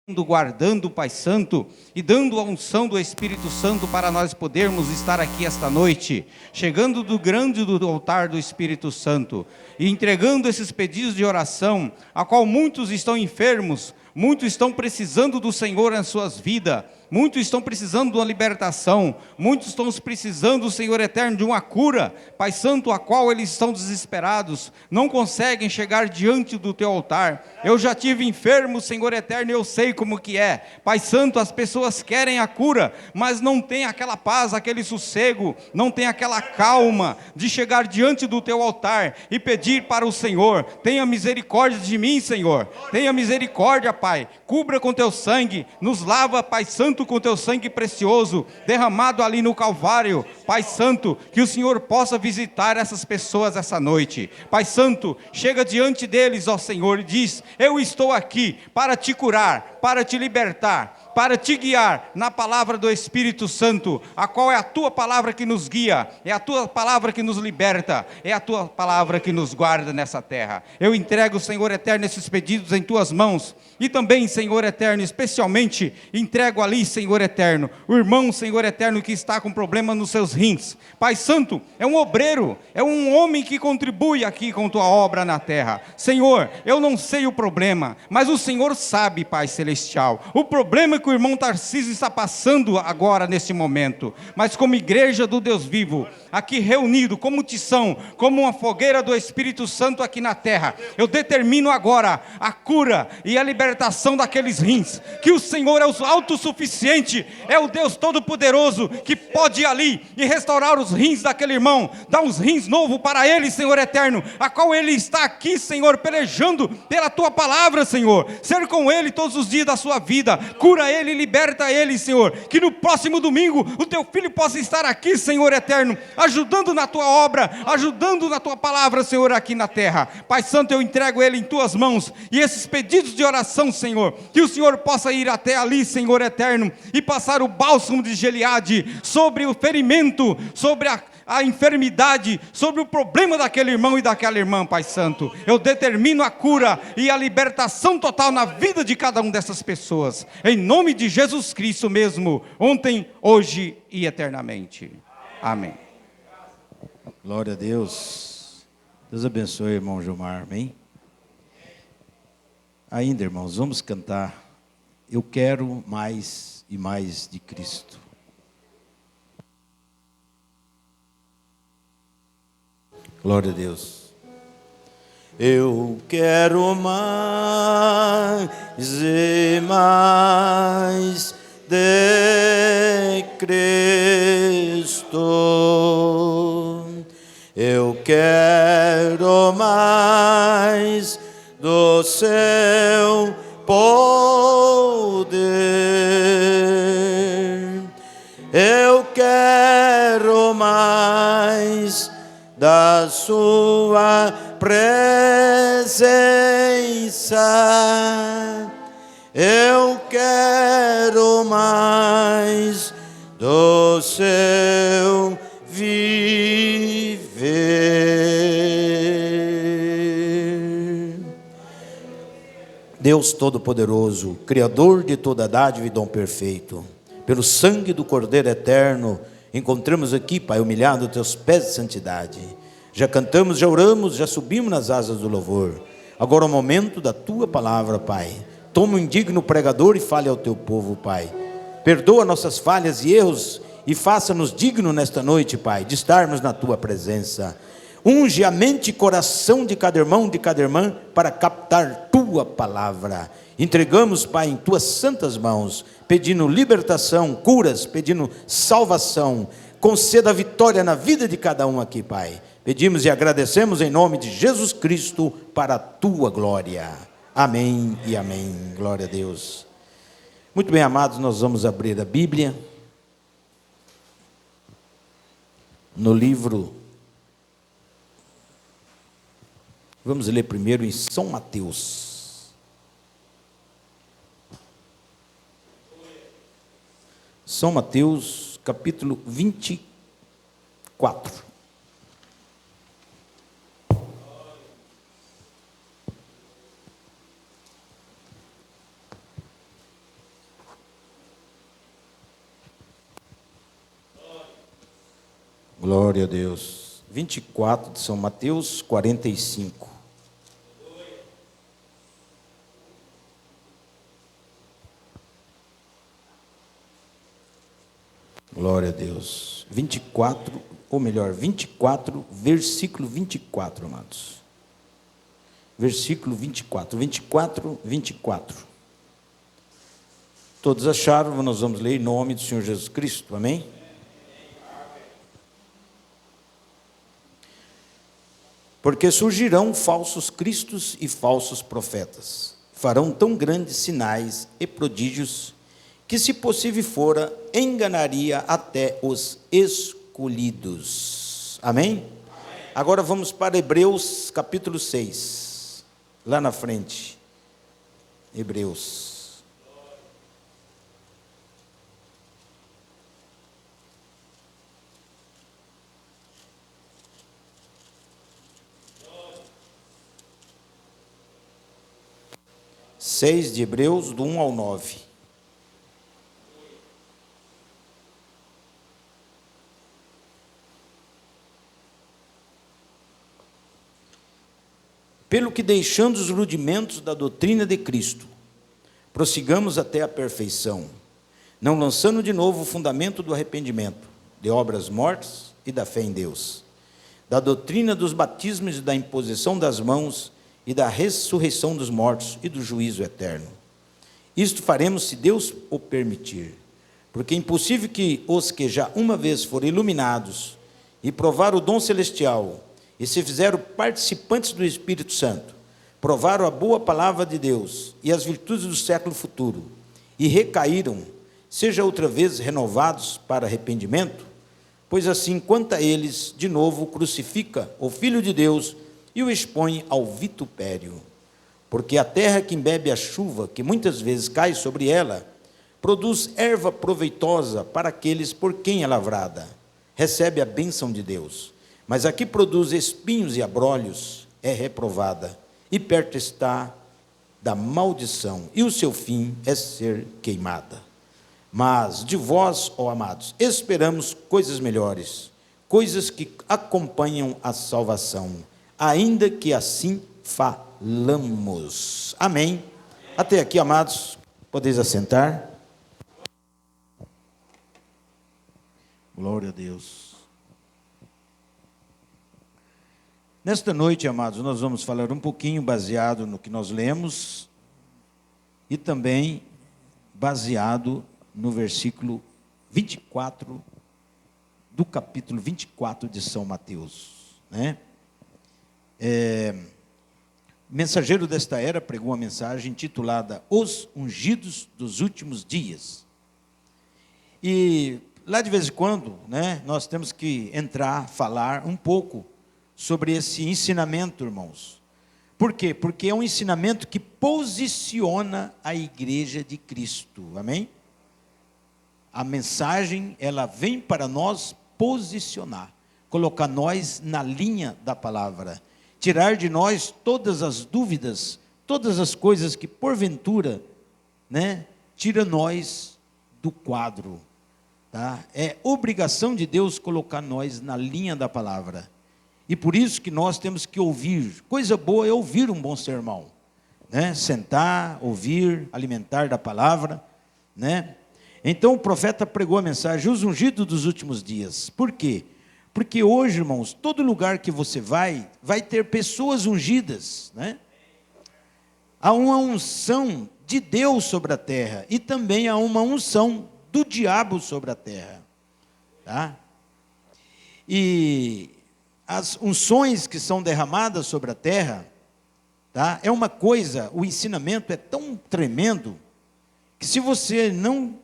guardando, Pai Santo, e dando a unção do Espírito Santo para nós podermos estar aqui esta noite, chegando do grande do altar do Espírito Santo, e entregando esses pedidos de oração, a qual muitos estão enfermos, muitos estão precisando do Senhor em suas vidas, muitos estão precisando de uma libertação, muitos estão precisando, Senhor eterno, de uma cura, Pai Santo, a qual eles estão desesperados, não conseguem chegar diante do teu altar. Eu já tive enfermo, Senhor eterno, eu sei como que é, Pai Santo, as pessoas querem a cura, mas não tem aquela paz, aquele sossego, não tem aquela calma de chegar diante do teu altar e pedir para o Senhor: tenha misericórdia de mim, Senhor, tenha misericórdia, Pai, cubra com teu sangue, nos lava, Pai Santo, com teu sangue precioso, derramado ali no Calvário, Pai Santo, que o Senhor possa visitar essas pessoas essa noite. Pai Santo, chega diante deles, ó Senhor, e diz: eu estou aqui para te curar, para te libertar, para te guiar na palavra do Espírito Santo, a qual é a tua palavra que nos guia, é a tua palavra que nos liberta, é a tua palavra que nos guarda nessa terra. Eu entrego, Senhor eterno, esses pedidos em tuas mãos, e também, Senhor eterno, especialmente, entrego ali, Senhor eterno, o irmão, Senhor eterno, que está com problema nos seus rins. Pai Santo, é um obreiro, é um homem que contribui aqui com tua obra na terra. Senhor, eu não sei o problema, mas o Senhor sabe, Pai Celestial, o problema que o irmão Tarcísio está passando agora nesse momento, mas como igreja do Deus vivo, aqui reunido como tição, como uma fogueira do Espírito Santo aqui na terra, eu determino agora a cura e a libertação daqueles rins, que o Senhor é o autossuficiente, é o Deus todo-poderoso, que pode ir ali e restaurar os rins daquele irmão, dar uns rins novos para ele, Senhor eterno, a qual ele está aqui, Senhor, pelejando pela tua palavra, Senhor, ser com ele todos os dias da sua vida, cura ele, liberta ele, Senhor, que no próximo domingo o teu filho possa estar aqui, Senhor eterno, ajudando na tua obra, ajudando na tua palavra, Senhor, aqui na terra. Pai Santo, eu entrego ele em tuas mãos, e esses pedidos de oração, Senhor, que o Senhor possa ir até ali, Senhor eterno, e passar o bálsamo de Gileade sobre o ferimento, sobre a enfermidade, sobre o problema daquele irmão e daquela irmã, Pai Santo. Eu determino a cura e a libertação total na vida de cada uma dessas pessoas, em nome de Jesus Cristo mesmo, ontem, hoje e eternamente. Amém. Glória a Deus. Deus abençoe, irmão Gilmar, amém? Ainda, irmãos, vamos cantar Eu Quero Mais e Mais de Cristo. Glória a Deus. Eu quero mais e mais de Cristo. Eu quero mais do seu poder. Eu quero mais da sua presença. Eu quero mais do seu viver. Deus Todo-Poderoso, Criador de toda dádiva e dom perfeito, pelo sangue do Cordeiro Eterno, encontramos aqui, Pai, humilhado aos teus pés de santidade. Já cantamos, já oramos, já subimos nas asas do louvor. Agora é o momento da tua palavra, Pai. Toma o indigno pregador e fale ao teu povo, Pai. Perdoa nossas falhas e erros e faça-nos dignos nesta noite, Pai, de estarmos na tua presença. Unge a mente e coração de cada irmão, de cada irmã, para captar tua palavra. Entregamos, Pai, em tuas santas mãos, pedindo libertação, curas, pedindo salvação. Conceda a vitória na vida de cada um aqui, Pai. Pedimos e agradecemos em nome de Jesus Cristo para a tua glória. Amém e amém. Glória a Deus. Muito bem, amados, nós vamos abrir a Bíblia no livro. Vamos ler primeiro em São Mateus. São Mateus, capítulo 24. Glória a Deus. 24 de São Mateus, 45. Glória a Deus. 24, ou melhor, 24, versículo 24, amados. Versículo 24, 24, 24. Todos acharam? Nós vamos ler em nome do Senhor Jesus Cristo, amém? Porque surgirão falsos cristos e falsos profetas, farão tão grandes sinais e prodígios, que se possível fora, enganaria até os escolhidos. Amém? Agora vamos para Hebreus capítulo 6, lá na frente. Hebreus. De Hebreus, do 1 ao 9. Pelo que, deixando os rudimentos da doutrina de Cristo, prossigamos até a perfeição, não lançando de novo o fundamento do arrependimento, de obras mortas e da fé em Deus, da doutrina dos batismos e da imposição das mãos e da ressurreição dos mortos e do juízo eterno. Isto faremos se Deus o permitir, porque é impossível que os que já uma vez foram iluminados e provaram o dom celestial e se fizeram participantes do Espírito Santo, provaram a boa palavra de Deus e as virtudes do século futuro e recaíram, seja outra vez renovados para arrependimento, pois assim, quanto a eles, de novo crucifica o Filho de Deus e o expõe ao vitupério. Porque a terra que embebe a chuva, que muitas vezes cai sobre ela, produz erva proveitosa para aqueles por quem é lavrada, recebe a bênção de Deus. Mas a que produz espinhos e abrolhos é reprovada, e perto está da maldição, e o seu fim é ser queimada. Mas de vós, ó amados, esperamos coisas melhores, coisas que acompanham a salvação, ainda que assim falamos. Amém. Até aqui, amados, podeis assentar. Glória a Deus. Nesta noite, amados, nós vamos falar um pouquinho baseado no que nós lemos e também baseado no versículo 24 do capítulo 24 de São Mateus, né? O mensageiro desta era pregou uma mensagem intitulada Os Ungidos dos Últimos Dias. E lá de vez em quando, né, nós temos que entrar, falar um pouco sobre esse ensinamento, irmãos. Por quê? Porque é um ensinamento que posiciona a igreja de Cristo, amém? A mensagem, ela vem para nós posicionar, colocar nós na linha da palavra, tirar de nós todas as dúvidas, todas as coisas que porventura, né, tira nós do quadro, tá? É obrigação de Deus colocar nós na linha da palavra, e por isso que nós temos que ouvir. Coisa boa é ouvir um bom sermão, né? Sentar, ouvir, alimentar da palavra, né? Então o profeta pregou a mensagem, os ungidos dos últimos dias. Por quê? Porque hoje, irmãos, todo lugar que você vai ter pessoas ungidas, né? Há uma unção de Deus sobre a terra, e também há uma unção do diabo sobre a terra, tá? E as unções que são derramadas sobre a terra, tá? É uma coisa, o ensinamento é tão tremendo, que se você não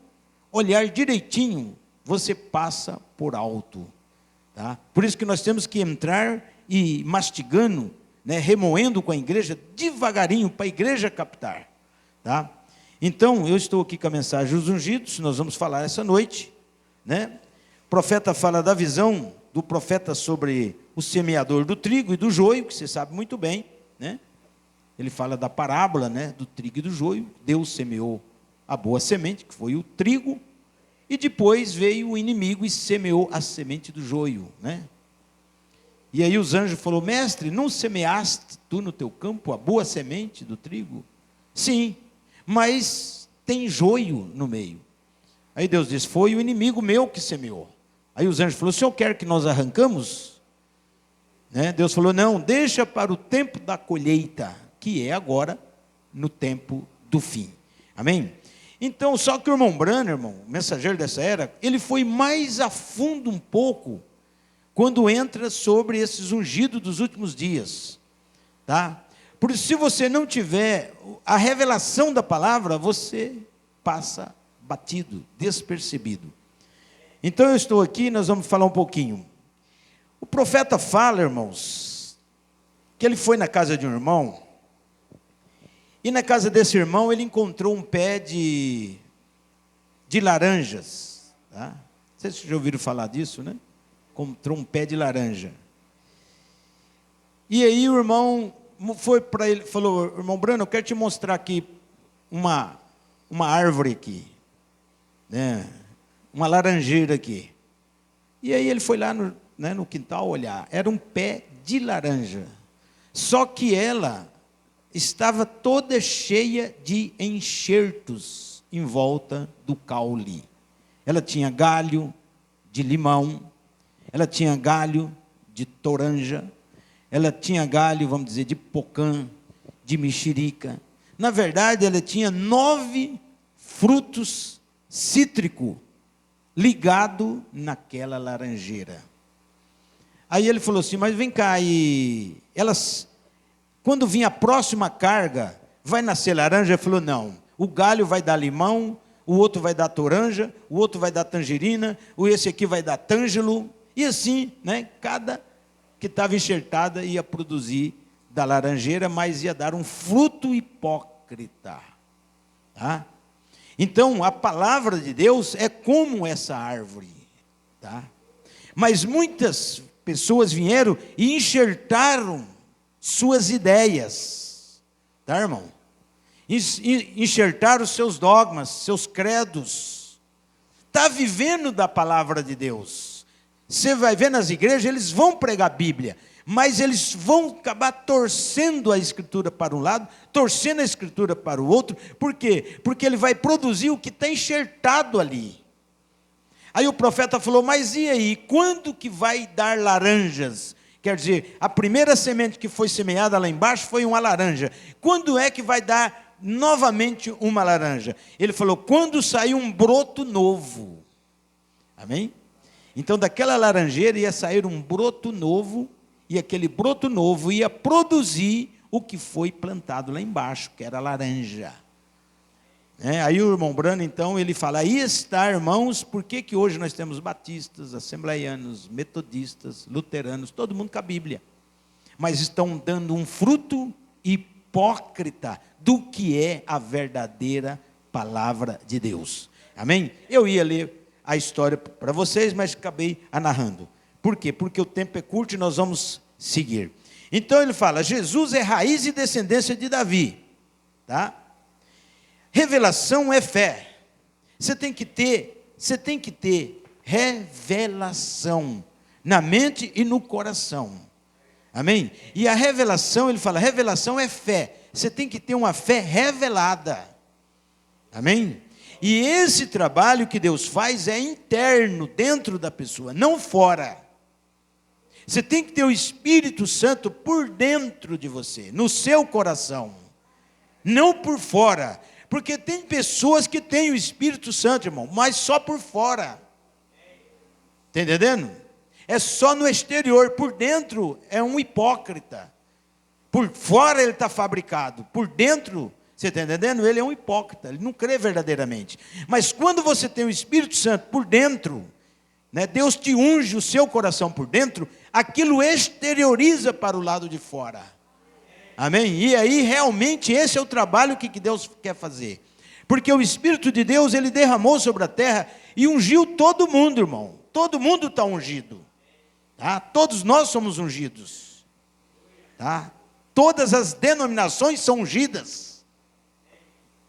olhar direitinho, você passa por alto. Tá? Por isso que nós temos que entrar e mastigando, né, remoendo com a igreja, devagarinho, para a igreja captar. Tá? Então, eu estou aqui com a mensagem dos ungidos, nós vamos falar essa noite. Né? O profeta fala da visão do profeta sobre o semeador do trigo e do joio, que você sabe muito bem. Né? Ele fala da parábola, né, do trigo e do joio. Deus semeou a boa semente, que foi o trigo, E depois veio o inimigo e semeou a semente do joio, né? E aí os anjos falaram: mestre, não semeaste tu no teu campo a boa semente do trigo? Sim, mas tem joio no meio. Aí Deus disse: foi o inimigo meu que semeou. Aí os anjos falaram: o senhor quer que nós arrancamos? Né? Deus falou: não, deixa para o tempo da colheita, que é agora, no tempo do fim. Amém? Então, só que o irmão Branham, irmão, mensageiro dessa era, ele foi mais a fundo um pouco, quando entra sobre esses ungidos dos últimos dias, tá? Por isso, se você não tiver a revelação da palavra, você passa batido, despercebido. Então eu estou aqui, nós vamos falar um pouquinho. O profeta fala, irmãos, que ele foi na casa de um irmão, e na casa desse irmão ele encontrou um pé de laranjas, tá? Não sei se vocês já ouviram falar disso, né? Encontrou um pé de laranja. E aí o irmão foi para ele, falou: irmão Brano, eu quero te mostrar aqui uma árvore aqui, né? Uma laranjeira aqui. E aí ele foi lá no quintal olhar. Era um pé de laranja. Só que ela estava toda cheia de enxertos em volta do caule. Ela tinha galho de limão, ela tinha galho de toranja, ela tinha galho, vamos dizer, de pocã, de mexerica. Na verdade, ela tinha 9 frutos cítricos ligados naquela laranjeira. Aí ele falou assim: mas vem cá, e elas, quando vir a próxima carga, vai nascer laranja? Ele falou: não, o galho vai dar limão, o outro vai dar toranja, o outro vai dar tangerina, esse aqui vai dar tângelo, e assim, né, cada que estava enxertada ia produzir da laranjeira, mas ia dar um fruto hipócrita. Tá? Então, a palavra de Deus é como essa árvore. Tá? Mas muitas pessoas vieram e enxertaram suas ideias. Tá, irmão? Enxertaram seus dogmas, seus credos. Está vivendo da palavra de Deus. Você vai ver nas igrejas, eles vão pregar a Bíblia, mas eles vão acabar torcendo a Escritura para um lado, torcendo a Escritura para o outro. Por quê? Porque ele vai produzir o que está enxertado ali. Aí o profeta falou: mas e aí, quando que vai dar laranjas? Quer dizer, a primeira semente que foi semeada lá embaixo foi uma laranja. Quando é que vai dar novamente uma laranja? Ele falou: quando sair um broto novo. Amém? Então daquela laranjeira ia sair um broto novo, e aquele broto novo ia produzir o que foi plantado lá embaixo, que era a laranja. Aí o irmão Brano, então, ele fala: aí está, irmãos, por que hoje nós temos batistas, assembleianos, metodistas, luteranos, todo mundo com a Bíblia, mas estão dando um fruto hipócrita do que é a verdadeira palavra de Deus. Amém? Eu ia ler a história para vocês, mas acabei narrando. Por quê? Porque o tempo é curto e nós vamos seguir. Então ele fala: Jesus é raiz e descendência de Davi. Tá? Revelação é fé. Você tem que ter revelação na mente e no coração. Amém? E a revelação, ele fala, revelação é fé. Você tem que ter uma fé revelada. Amém? E esse trabalho que Deus faz é interno, dentro da pessoa, não fora. Você tem que ter o Espírito Santo por dentro de você, no seu coração, não por fora. Porque tem pessoas que têm o Espírito Santo, irmão, mas só por fora. Está entendendo? É só no exterior, por dentro é um hipócrita. Por fora ele está fabricado, por dentro, você está entendendo? Ele é um hipócrita, ele não crê verdadeiramente. Mas quando você tem o Espírito Santo por dentro, né, Deus te unge o seu coração por dentro, aquilo exterioriza para o lado de fora. Amém? E aí realmente esse é o trabalho que Deus quer fazer. Porque o Espírito de Deus, ele derramou sobre a terra e ungiu todo mundo, irmão. Todo mundo está ungido. Tá? Todos nós somos ungidos. Tá? Todas as denominações são ungidas.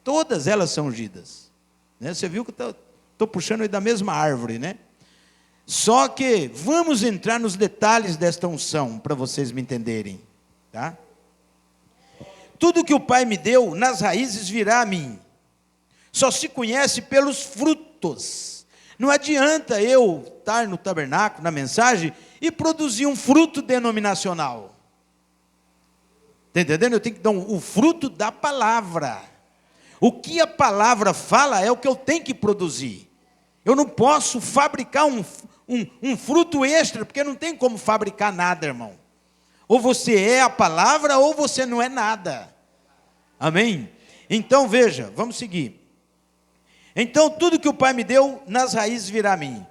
Todas elas são ungidas. Né? Você viu que estou puxando aí da mesma árvore, né? Só que vamos entrar nos detalhes desta unção, para vocês me entenderem, tá? Tudo que o Pai me deu, nas raízes virá a mim. Só se conhece pelos frutos. Não adianta eu estar no tabernáculo, na mensagem, e produzir um fruto denominacional. Está entendendo? Eu tenho que dar o fruto da palavra. O que a palavra fala é o que eu tenho que produzir. Eu não posso fabricar um fruto extra, porque não tem como fabricar nada, irmão. Ou você é a palavra, ou você não é nada. Amém? Então veja, vamos seguir. Então tudo que o Pai me deu, nas raízes virá a mim.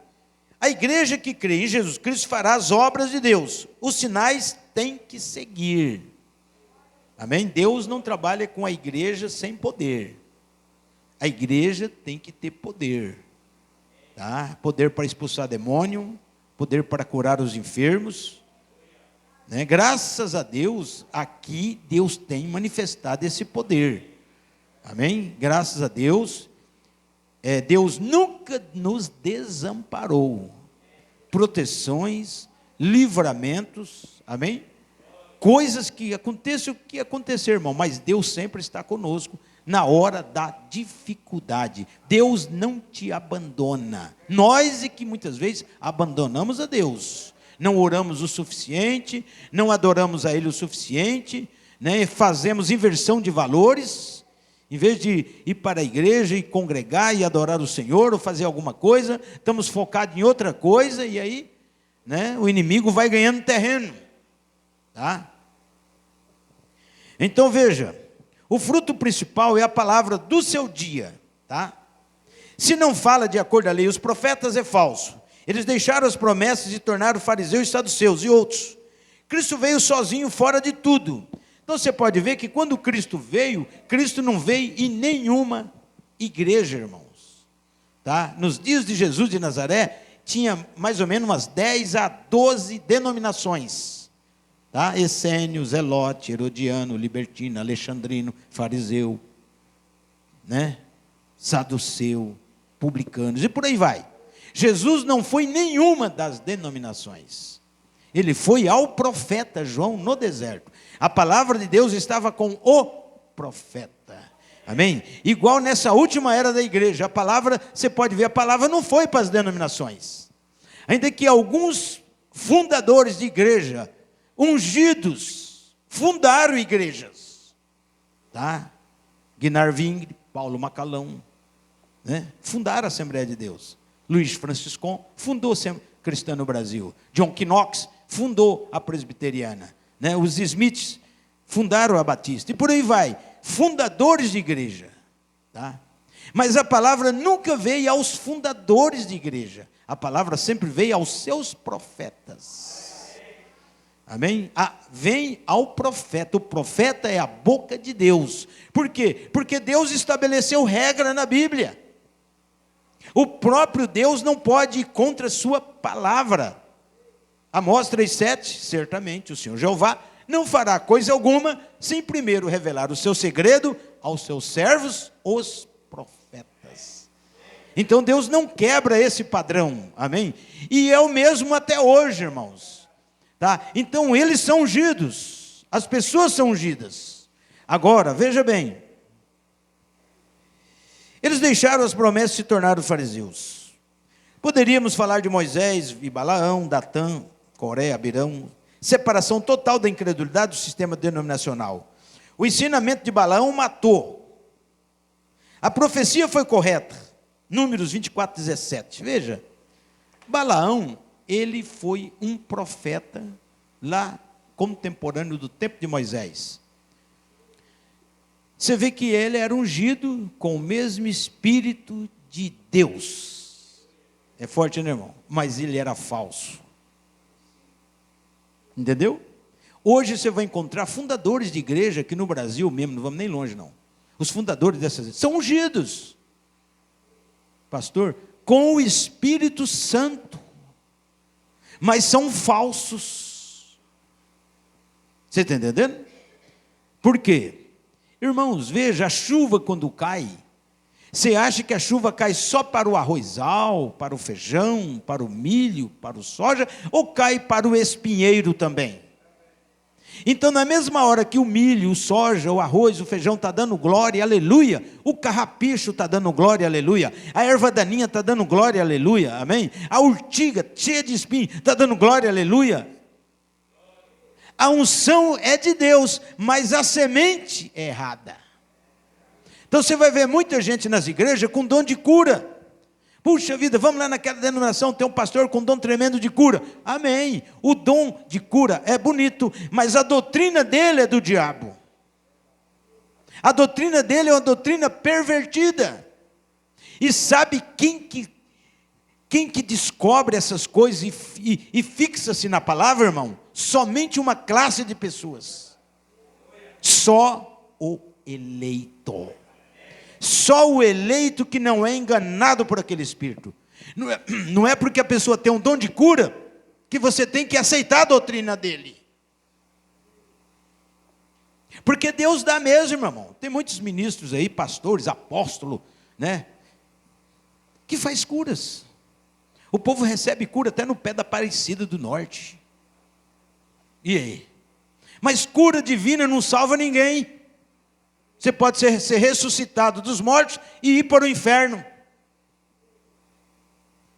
A igreja que crê em Jesus Cristo fará as obras de Deus. Os sinais têm que seguir. Amém? Deus não trabalha com a igreja sem poder. A igreja tem que ter poder. Tá? Poder para expulsar demônio, poder para curar os enfermos. Né? Graças a Deus, aqui Deus tem manifestado esse poder. Amém? Graças a Deus. Deus nunca nos desamparou. Proteções, livramentos, amém? Coisas que aconteçam o que acontecer, irmão, mas Deus sempre está conosco na hora da dificuldade. Deus não te abandona. Nós é que muitas vezes abandonamos a Deus. Não oramos o suficiente, não adoramos a Ele o suficiente, né? Fazemos inversão de valores. Em vez de ir para a igreja e congregar e adorar o Senhor, ou fazer alguma coisa, estamos focados em outra coisa, e aí, né, o inimigo vai ganhando terreno. Tá? Então veja, o fruto principal é a palavra do seu dia. Tá? Se não fala de acordo à lei, os profetas é falso. Eles deixaram as promessas e tornaram fariseus e saduceus e outros. Cristo veio sozinho, fora de tudo. Então você pode ver que quando Cristo veio, Cristo não veio em nenhuma igreja, irmãos. Tá? Nos dias de Jesus de Nazaré, tinha mais ou menos umas 10 a 12 denominações. Tá? Essênio, Zelote, Herodiano, Libertino, Alexandrino, Fariseu, né? Saduceu, Publicanos, e por aí vai. Jesus não foi em nenhuma das denominações. Ele foi ao profeta João no deserto. A palavra de Deus estava com o profeta. Amém? Igual nessa última era da igreja. A palavra, você pode ver, a palavra não foi para as denominações. Ainda que alguns fundadores de igreja, ungidos, fundaram igrejas. Tá? Guinar Vingre, Paulo Macalão, né? Fundaram a Assembleia de Deus. Luiz Franciscon fundou a Cristã no Brasil. John Knox fundou a Presbiteriana. Né? Os Smiths fundaram a Batista. E por aí vai. Fundadores de igreja. Tá? Mas a palavra nunca veio aos fundadores de igreja. A palavra sempre veio aos seus profetas. Amém? Vem ao profeta. O profeta é a boca de Deus. Por quê? Porque Deus estabeleceu regra na Bíblia. O próprio Deus não pode ir contra a sua palavra. Amós 3,7, certamente o Senhor Jeová não fará coisa alguma sem primeiro revelar o seu segredo aos seus servos, os profetas. Então Deus não quebra esse padrão, amém? E é o mesmo até hoje, irmãos. Tá? Então eles são ungidos, as pessoas são ungidas. Agora, veja bem, eles deixaram as promessas e se tornaram fariseus. Poderíamos falar de Moisés e Balaão, Datã, Coré, Abirão, separação total da incredulidade do sistema denominacional. O ensinamento de Balaão matou. A profecia foi correta. Números 24, 17. Veja, Balaão, ele foi um profeta lá contemporâneo do tempo de Moisés. Você vê que ele era ungido com o mesmo Espírito de Deus. É forte, né, irmão? Mas ele era falso. Entendeu? Hoje você vai encontrar fundadores de igreja aqui no Brasil mesmo, não vamos nem longe não. Os fundadores dessas são ungidos, pastor, com o Espírito Santo, mas são falsos. Você está entendendo? Por quê? Irmãos, veja, a chuva quando cai, Você acha que a chuva cai só para o arrozal, para o feijão, para o milho, para o soja, ou cai para o espinheiro também? Então, na mesma hora que o milho, o soja, o arroz, o feijão está dando glória, aleluia, o carrapicho está dando glória, aleluia, a erva daninha está dando glória, aleluia, amém? A urtiga, cheia de espinho, está dando glória, aleluia. A unção é de Deus, mas a semente é errada. Então você vai ver muita gente nas igrejas com dom de cura. Puxa vida, vamos lá naquela denominação, tem um pastor com dom tremendo de cura. Amém. O dom de cura é bonito, mas a doutrina dele é do diabo. A doutrina dele é uma doutrina pervertida. E sabe quem que descobre essas coisas e fixa-se na palavra, irmão? Somente uma classe de pessoas. Só o eleito. Só o eleito que não é enganado por aquele espírito. Não é porque a pessoa tem um dom de cura que você tem que aceitar a doutrina dele. Porque Deus dá mesmo, irmão. Tem muitos ministros aí, pastores, apóstolos, né? Que faz curas. O povo recebe cura até no pé da Aparecida do Norte. E aí? Mas cura divina não salva ninguém. Você pode ser ressuscitado dos mortos e ir para o inferno.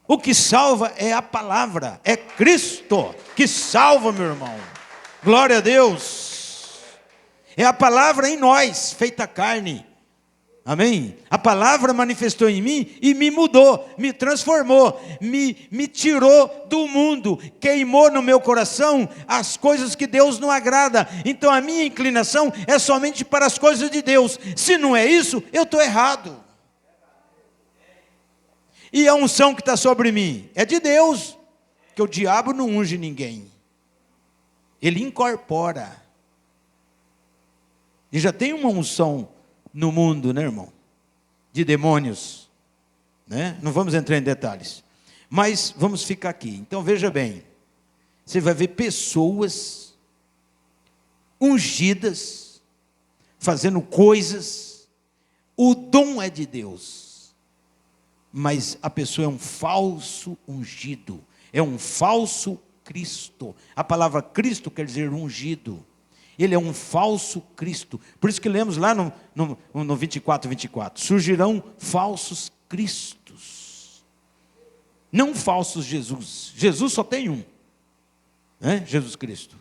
O que salva é a palavra, é Cristo que salva, meu irmão. Glória a Deus. É a palavra em nós, feita carne. Amém? A palavra manifestou em mim e me mudou, me transformou, me tirou do mundo, queimou no meu coração as coisas que Deus não agrada. Então a minha inclinação é somente para as coisas de Deus. Se não é isso, eu estou errado. E a unção que está sobre mim é de Deus, que o diabo não unge ninguém. Ele incorpora. E já tem uma unção no mundo, né, irmão? De demônios, né? Não vamos entrar em detalhes, mas vamos ficar aqui. Então veja bem, você vai ver pessoas ungidas, fazendo coisas, o dom é de Deus, mas a pessoa é um falso ungido, é um falso Cristo. A palavra Cristo quer dizer ungido. Ele é um falso Cristo. Por isso que lemos lá no 24. Surgirão falsos cristos. Não falsos Jesus. Jesus só tem um. Né? Jesus Cristo.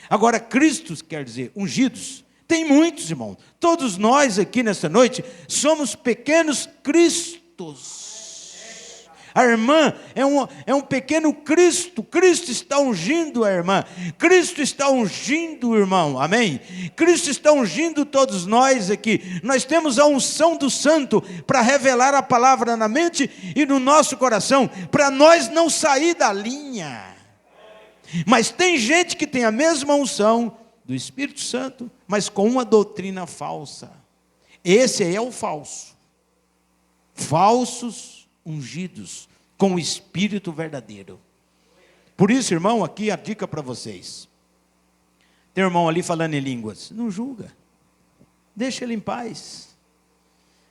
Agora, Cristos quer dizer ungidos. Tem muitos, irmão. Todos nós aqui nessa noite somos pequenos Cristos. A irmã é um pequeno Cristo. Cristo está ungindo a irmã. Cristo está ungindo o irmão. Amém? Cristo está ungindo todos nós aqui. Nós temos a unção do Santo para revelar a palavra na mente e no nosso coração, para nós não sair da linha. Mas tem gente que tem a mesma unção do Espírito Santo, mas com uma doutrina falsa. Esse aí é o falso. Falsos ungidos com o Espírito verdadeiro. Por isso, irmão, aqui a dica para vocês. Tem um irmão ali falando em línguas. Não julga. Deixa ele em paz.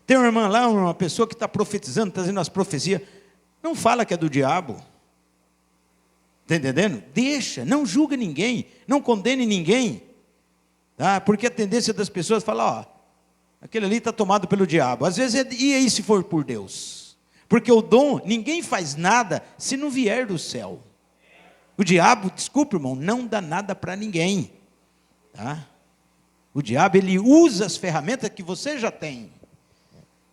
Tem uma irmã lá, uma pessoa que está profetizando, está dizendo as profecias. Não fala que é do diabo. Está entendendo? Deixa, não julga ninguém, não condene ninguém. Tá? Porque a tendência das pessoas é falar, ó, aquele ali está tomado pelo diabo. Às vezes, e aí se for por Deus? Porque o dom, ninguém faz nada se não vier do céu. O diabo, desculpe, irmão, não dá nada para ninguém. Tá? O diabo, ele usa as ferramentas que você já tem.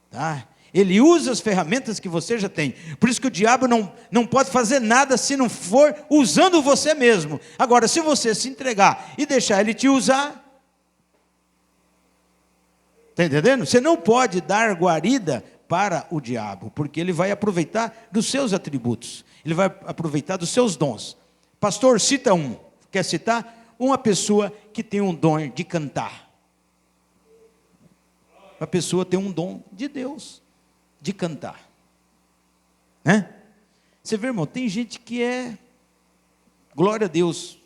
Tá? Ele usa as ferramentas que você já tem. Por isso que o diabo não pode fazer nada se não for usando você mesmo. Agora, se você se entregar e deixar ele te usar, está entendendo? Você não pode dar guarida para o diabo, porque ele vai aproveitar dos seus atributos, ele vai aproveitar dos seus dons. Pastor, cita um. Quer citar? Uma pessoa que tem um dom de cantar. A pessoa tem um dom de Deus, de cantar. Né? Você vê, irmão, tem gente que glória a Deus,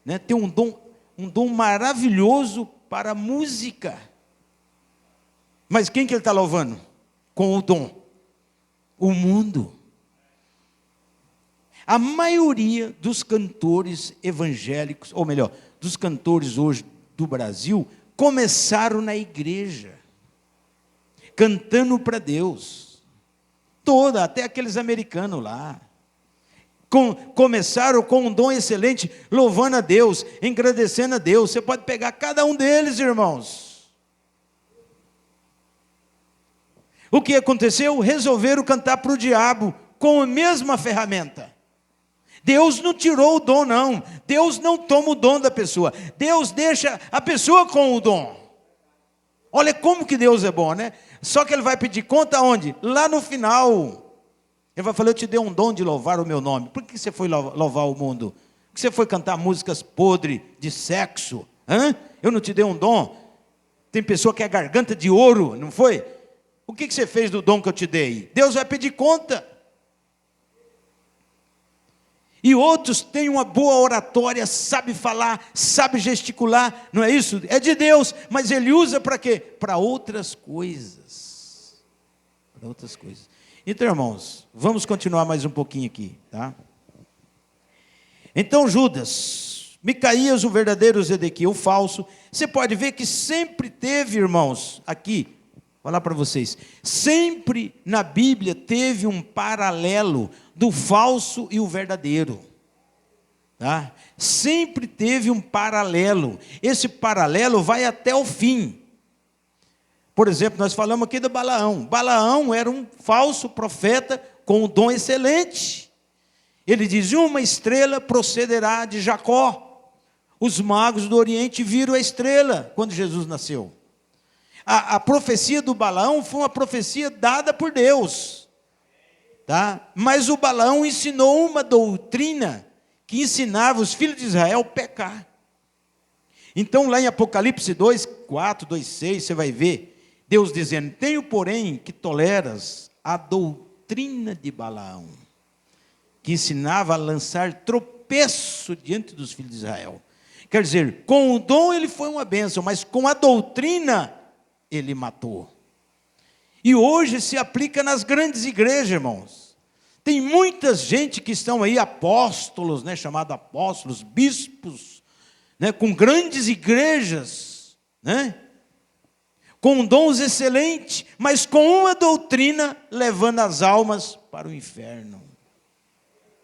né? Tem um dom maravilhoso para a música. Mas quem que ele está louvando? com o dom? O mundo. A maioria dos cantores evangélicos, ou melhor, dos cantores hoje do Brasil, começaram na igreja, cantando para Deus. Até aqueles americanos lá. Começaram com um dom excelente, louvando a Deus, agradecendo a Deus. Você pode pegar cada um deles, irmãos. O que aconteceu? Resolveram cantar para o diabo, com a mesma ferramenta. Deus não tirou o dom, não. Deus não toma o dom da pessoa. Deus deixa a pessoa com o dom. Olha como que Deus é bom, né? Só que Ele vai pedir conta onde? Lá no final. Ele vai falar, eu te dei um dom de louvar o meu nome. Por que você foi louvar o mundo? Por que você foi cantar músicas podres de sexo? Eu não te dei um dom? Tem pessoa que é garganta de ouro, não foi? O que você fez do dom que eu te dei? Deus vai pedir conta. E outros têm uma boa oratória, sabe falar, sabe gesticular, não é isso? É de Deus, mas Ele usa para quê? Para outras coisas. Para outras coisas. Então, irmãos, vamos continuar mais um pouquinho aqui, tá? Então, Judas, Micaías, o verdadeiro, Zedequias, o falso. Você pode ver que sempre teve, irmãos, aqui, vou falar para vocês, sempre na Bíblia teve um paralelo do falso e o verdadeiro. Tá? Sempre teve um paralelo. Esse paralelo vai até o fim. Por exemplo, nós falamos aqui do Balaão. Balaão era um falso profeta com um dom excelente. Ele dizia, uma estrela procederá de Jacó. Os magos do Oriente viram a estrela quando Jesus nasceu. A profecia do Balaão foi uma profecia dada por Deus. Tá? Mas o Balaão ensinou uma doutrina que ensinava os filhos de Israel a pecar. Então, lá em Apocalipse 2, 4, 2, 6, você vai ver Deus dizendo, tenho, porém, que toleras a doutrina de Balaão, que ensinava a lançar tropeço diante dos filhos de Israel. Quer dizer, com o dom ele foi uma bênção, mas com a doutrina ele matou. E hoje se aplica nas grandes igrejas, irmãos. Tem muita gente que estão aí, apóstolos, né, chamados apóstolos, bispos, né, com grandes igrejas, né, com dons excelentes, mas com uma doutrina levando as almas para o inferno.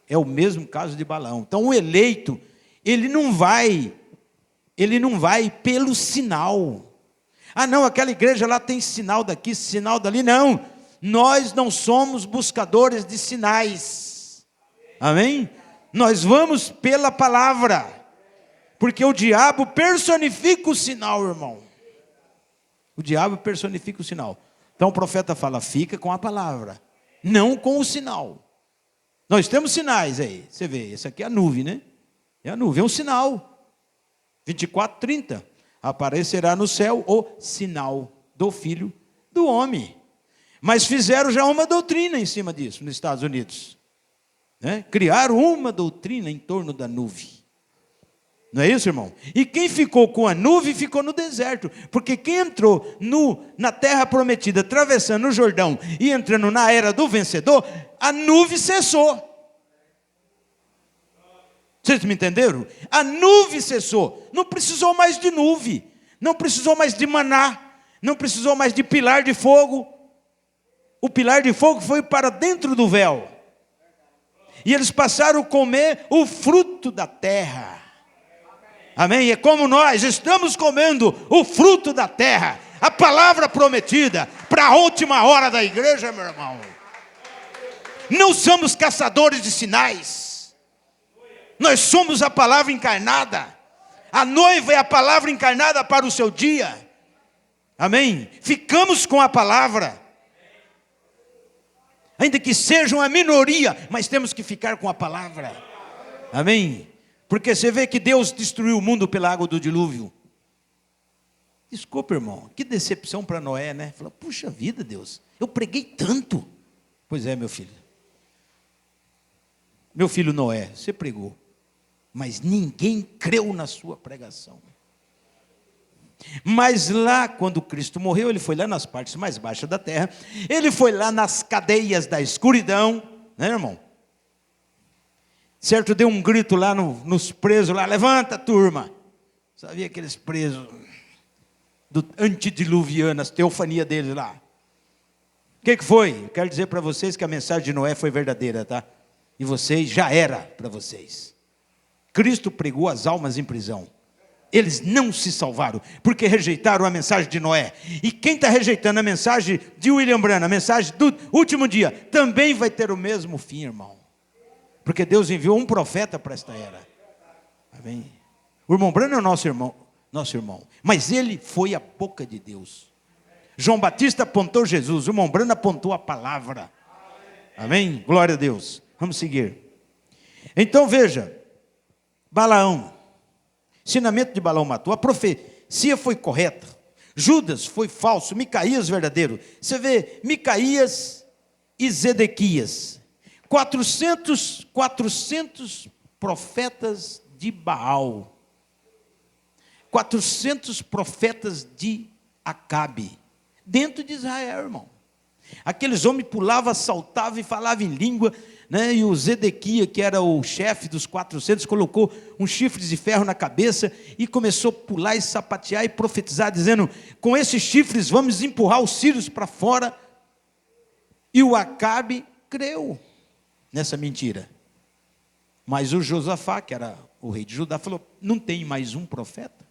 É o mesmo caso de Balaão. Então o eleito, ele não vai pelo sinal. Ah não, aquela igreja lá tem sinal daqui, sinal dali. Não, nós não somos buscadores de sinais. Amém? Nós vamos pela palavra, porque o diabo personifica o sinal, irmão. O diabo personifica o sinal. Então o profeta fala, fica com a palavra, não com o sinal. Nós temos sinais aí, você vê, esse aqui é a nuvem, né? É a nuvem, é um sinal. 24, 30, aparecerá no céu o sinal do Filho do Homem. Mas fizeram já uma doutrina em cima disso, nos Estados Unidos. Né? Criaram uma doutrina em torno da nuvem. Não é isso, irmão? E quem ficou com a nuvem, ficou no deserto. Porque quem entrou na terra prometida, atravessando o Jordão e entrando na era do vencedor, a nuvem cessou. Vocês me entenderam? A nuvem cessou. Não precisou mais de nuvem. Não precisou mais de maná. Não precisou mais de pilar de fogo. O pilar de fogo foi para dentro do véu. E eles passaram a comer o fruto da terra. Amém? É como nós estamos comendo o fruto da terra, a palavra prometida, para a última hora da igreja, meu irmão. Não somos caçadores de sinais. Nós somos a palavra encarnada. A noiva é a palavra encarnada para o seu dia. Amém? Ficamos com a palavra. Ainda que seja uma minoria, mas temos que ficar com a palavra. Amém? Porque você vê que Deus destruiu o mundo pela água do dilúvio. Desculpa, irmão, que decepção para Noé, né? Falou, puxa vida, Deus, eu preguei tanto. Pois é, meu filho. Meu filho Noé, você pregou, mas ninguém creu na sua pregação. Mas lá, quando Cristo morreu, ele foi lá nas partes mais baixas da terra, ele foi lá nas cadeias da escuridão, né, irmão? Certo, deu um grito lá nos presos, lá, levanta, turma. Sabia aqueles presos do antediluviano, as teofanias deles lá. O que foi? Eu quero dizer para vocês que a mensagem de Noé foi verdadeira, tá? E vocês, já era para vocês. Cristo pregou as almas em prisão. Eles não se salvaram, porque rejeitaram a mensagem de Noé. E quem está rejeitando a mensagem de William Branham, a mensagem do último dia, também vai ter o mesmo fim, irmão. Porque Deus enviou um profeta para esta era. Amém? O irmão Branham é nosso irmão. Mas ele foi a boca de Deus. João Batista apontou Jesus, o irmão Branham apontou a palavra. Amém? Glória a Deus. Vamos seguir. Então veja, Balaão, ensinamento de Balaão matou, a profecia foi correta, Judas foi falso, Micaías verdadeiro. Você vê, Micaías e Zedequias, 400 profetas de Baal, 400 profetas de Acabe, dentro de Israel, irmão. Aqueles homens pulavam, saltavam e falavam em língua, né? E o Zedequias, que era o chefe dos 400, colocou um chifre de ferro na cabeça e começou a pular e sapatear e profetizar, dizendo, com esses chifres vamos empurrar os sírios para fora. E o Acabe creu nessa mentira. Mas o Josafá, que era o rei de Judá, falou, não tem mais um profeta?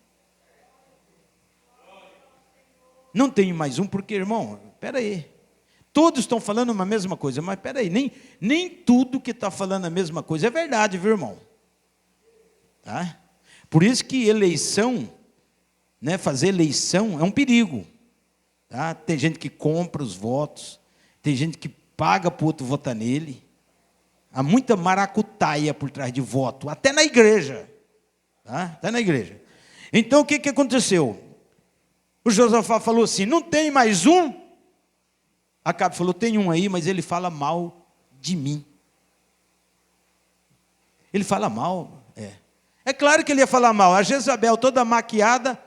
Não tem mais um, porque, irmão, espera aí. Todos estão falando uma mesma coisa, mas espera aí, nem tudo que está falando a mesma coisa é verdade, viu, irmão? Tá? Por isso que eleição, né, fazer eleição é um perigo. Tá? Tem gente que compra os votos, tem gente que paga para o outro votar nele. Há muita maracutaia por trás de voto, até na igreja. Tá? Até na igreja. Então, o que aconteceu? O Josafá falou assim, não tem mais um? Acabe falou, tem um aí, mas ele fala mal de mim. Ele fala mal, É claro que ele ia falar mal. A Jezabel toda maquiada,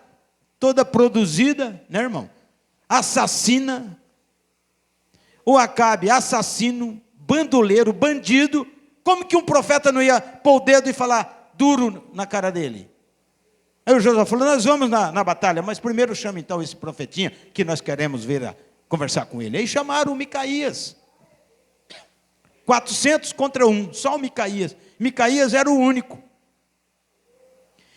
toda produzida, né, irmão? Assassina. O Acabe, assassino, bandoleiro, bandido. Como que um profeta não ia pôr o dedo e falar duro na cara dele? Aí o Josafá falou, nós vamos na batalha, mas primeiro chama então esse profetinha, que nós queremos conversar com ele. Aí chamaram o Micaías. 400 contra 1, só o Micaías. Micaías era o único.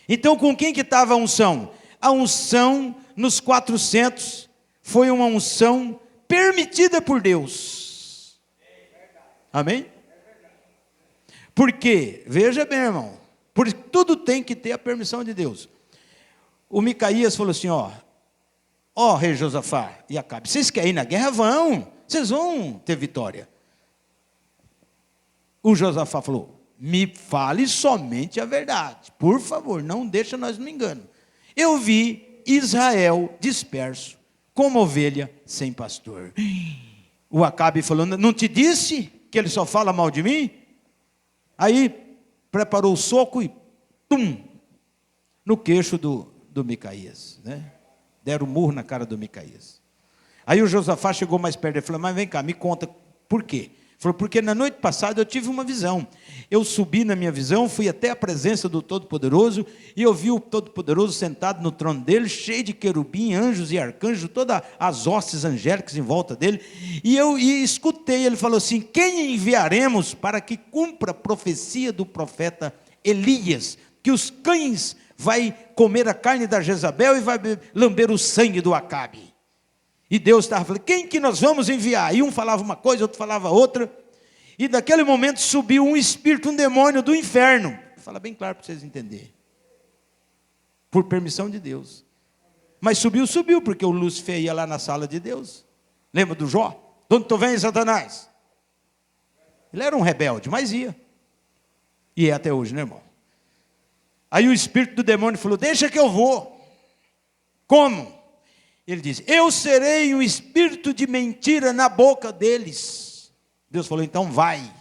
Então, com quem que estava a unção? A unção nos 400 foi uma unção permitida por Deus. Amém? Porque, veja bem, irmão, porque tudo tem que ter a permissão de Deus. O Micaías falou assim, ó rei Josafá e Acabe, vocês querem ir na guerra? Vão, vocês vão ter vitória. O Josafá falou, me fale somente a verdade, por favor, não deixa nós no engano. Eu vi Israel disperso, como ovelha sem pastor. O Acabe falou, não te disse que ele só fala mal de mim? Aí preparou o soco e tum, no queixo do Micaías, né? Deram um murro na cara do Micaías. Aí o Josafá chegou mais perto e falou, mas vem cá, me conta, por quê? Falou, porque na noite passada eu tive uma visão. Eu subi na minha visão, fui até a presença do Todo-Poderoso, e eu vi o Todo-Poderoso sentado no trono dele, cheio de querubim, anjos e arcanjos, todas as hostes angélicas em volta dele, e eu escutei, ele falou assim, quem enviaremos para que cumpra a profecia do profeta Elias, que os cães vai comer a carne da Jezabel e vai lamber o sangue do Acabe. E Deus estava falando, quem que nós vamos enviar? E um falava uma coisa, outro falava outra. E daquele momento subiu um espírito, um demônio do inferno. Fala bem claro para vocês entenderem. Por permissão de Deus. Mas subiu, porque o Lúcifer ia lá na sala de Deus. Lembra do Jó? De onde tu vem, Satanás? Ele era um rebelde, mas ia. E é até hoje, né, irmão? Aí o espírito do demônio falou, deixa que eu vou. Como? Ele diz, eu serei um espírito de mentira na boca deles. Deus falou, então vai.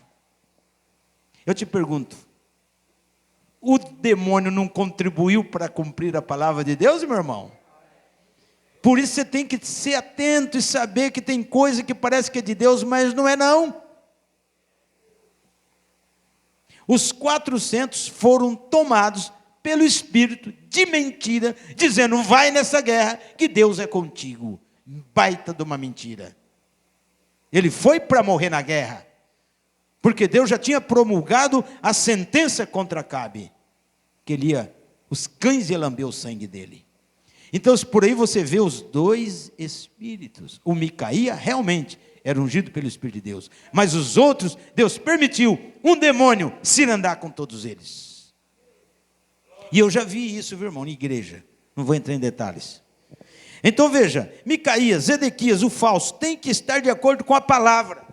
Eu te pergunto, o demônio não contribuiu para cumprir a palavra de Deus, meu irmão? Por isso você tem que ser atento e saber que tem coisa que parece que é de Deus, mas não é não. Os 400 foram tomados pelo espírito de mentira, dizendo, vai nessa guerra, que Deus é contigo. Baita de uma mentira. Ele foi para morrer na guerra, porque Deus já tinha promulgado a sentença contra Acabe, que os cães iam lamber o sangue dele. Então, por aí você vê os dois espíritos. O Micaía realmente era ungido pelo Espírito de Deus, mas os outros, Deus permitiu um demônio cirandar com todos eles. E eu já vi isso, viu, irmão, na igreja. Não vou entrar em detalhes. Então veja, Micaías, Zedequias, o falso, tem que estar de acordo com a palavra.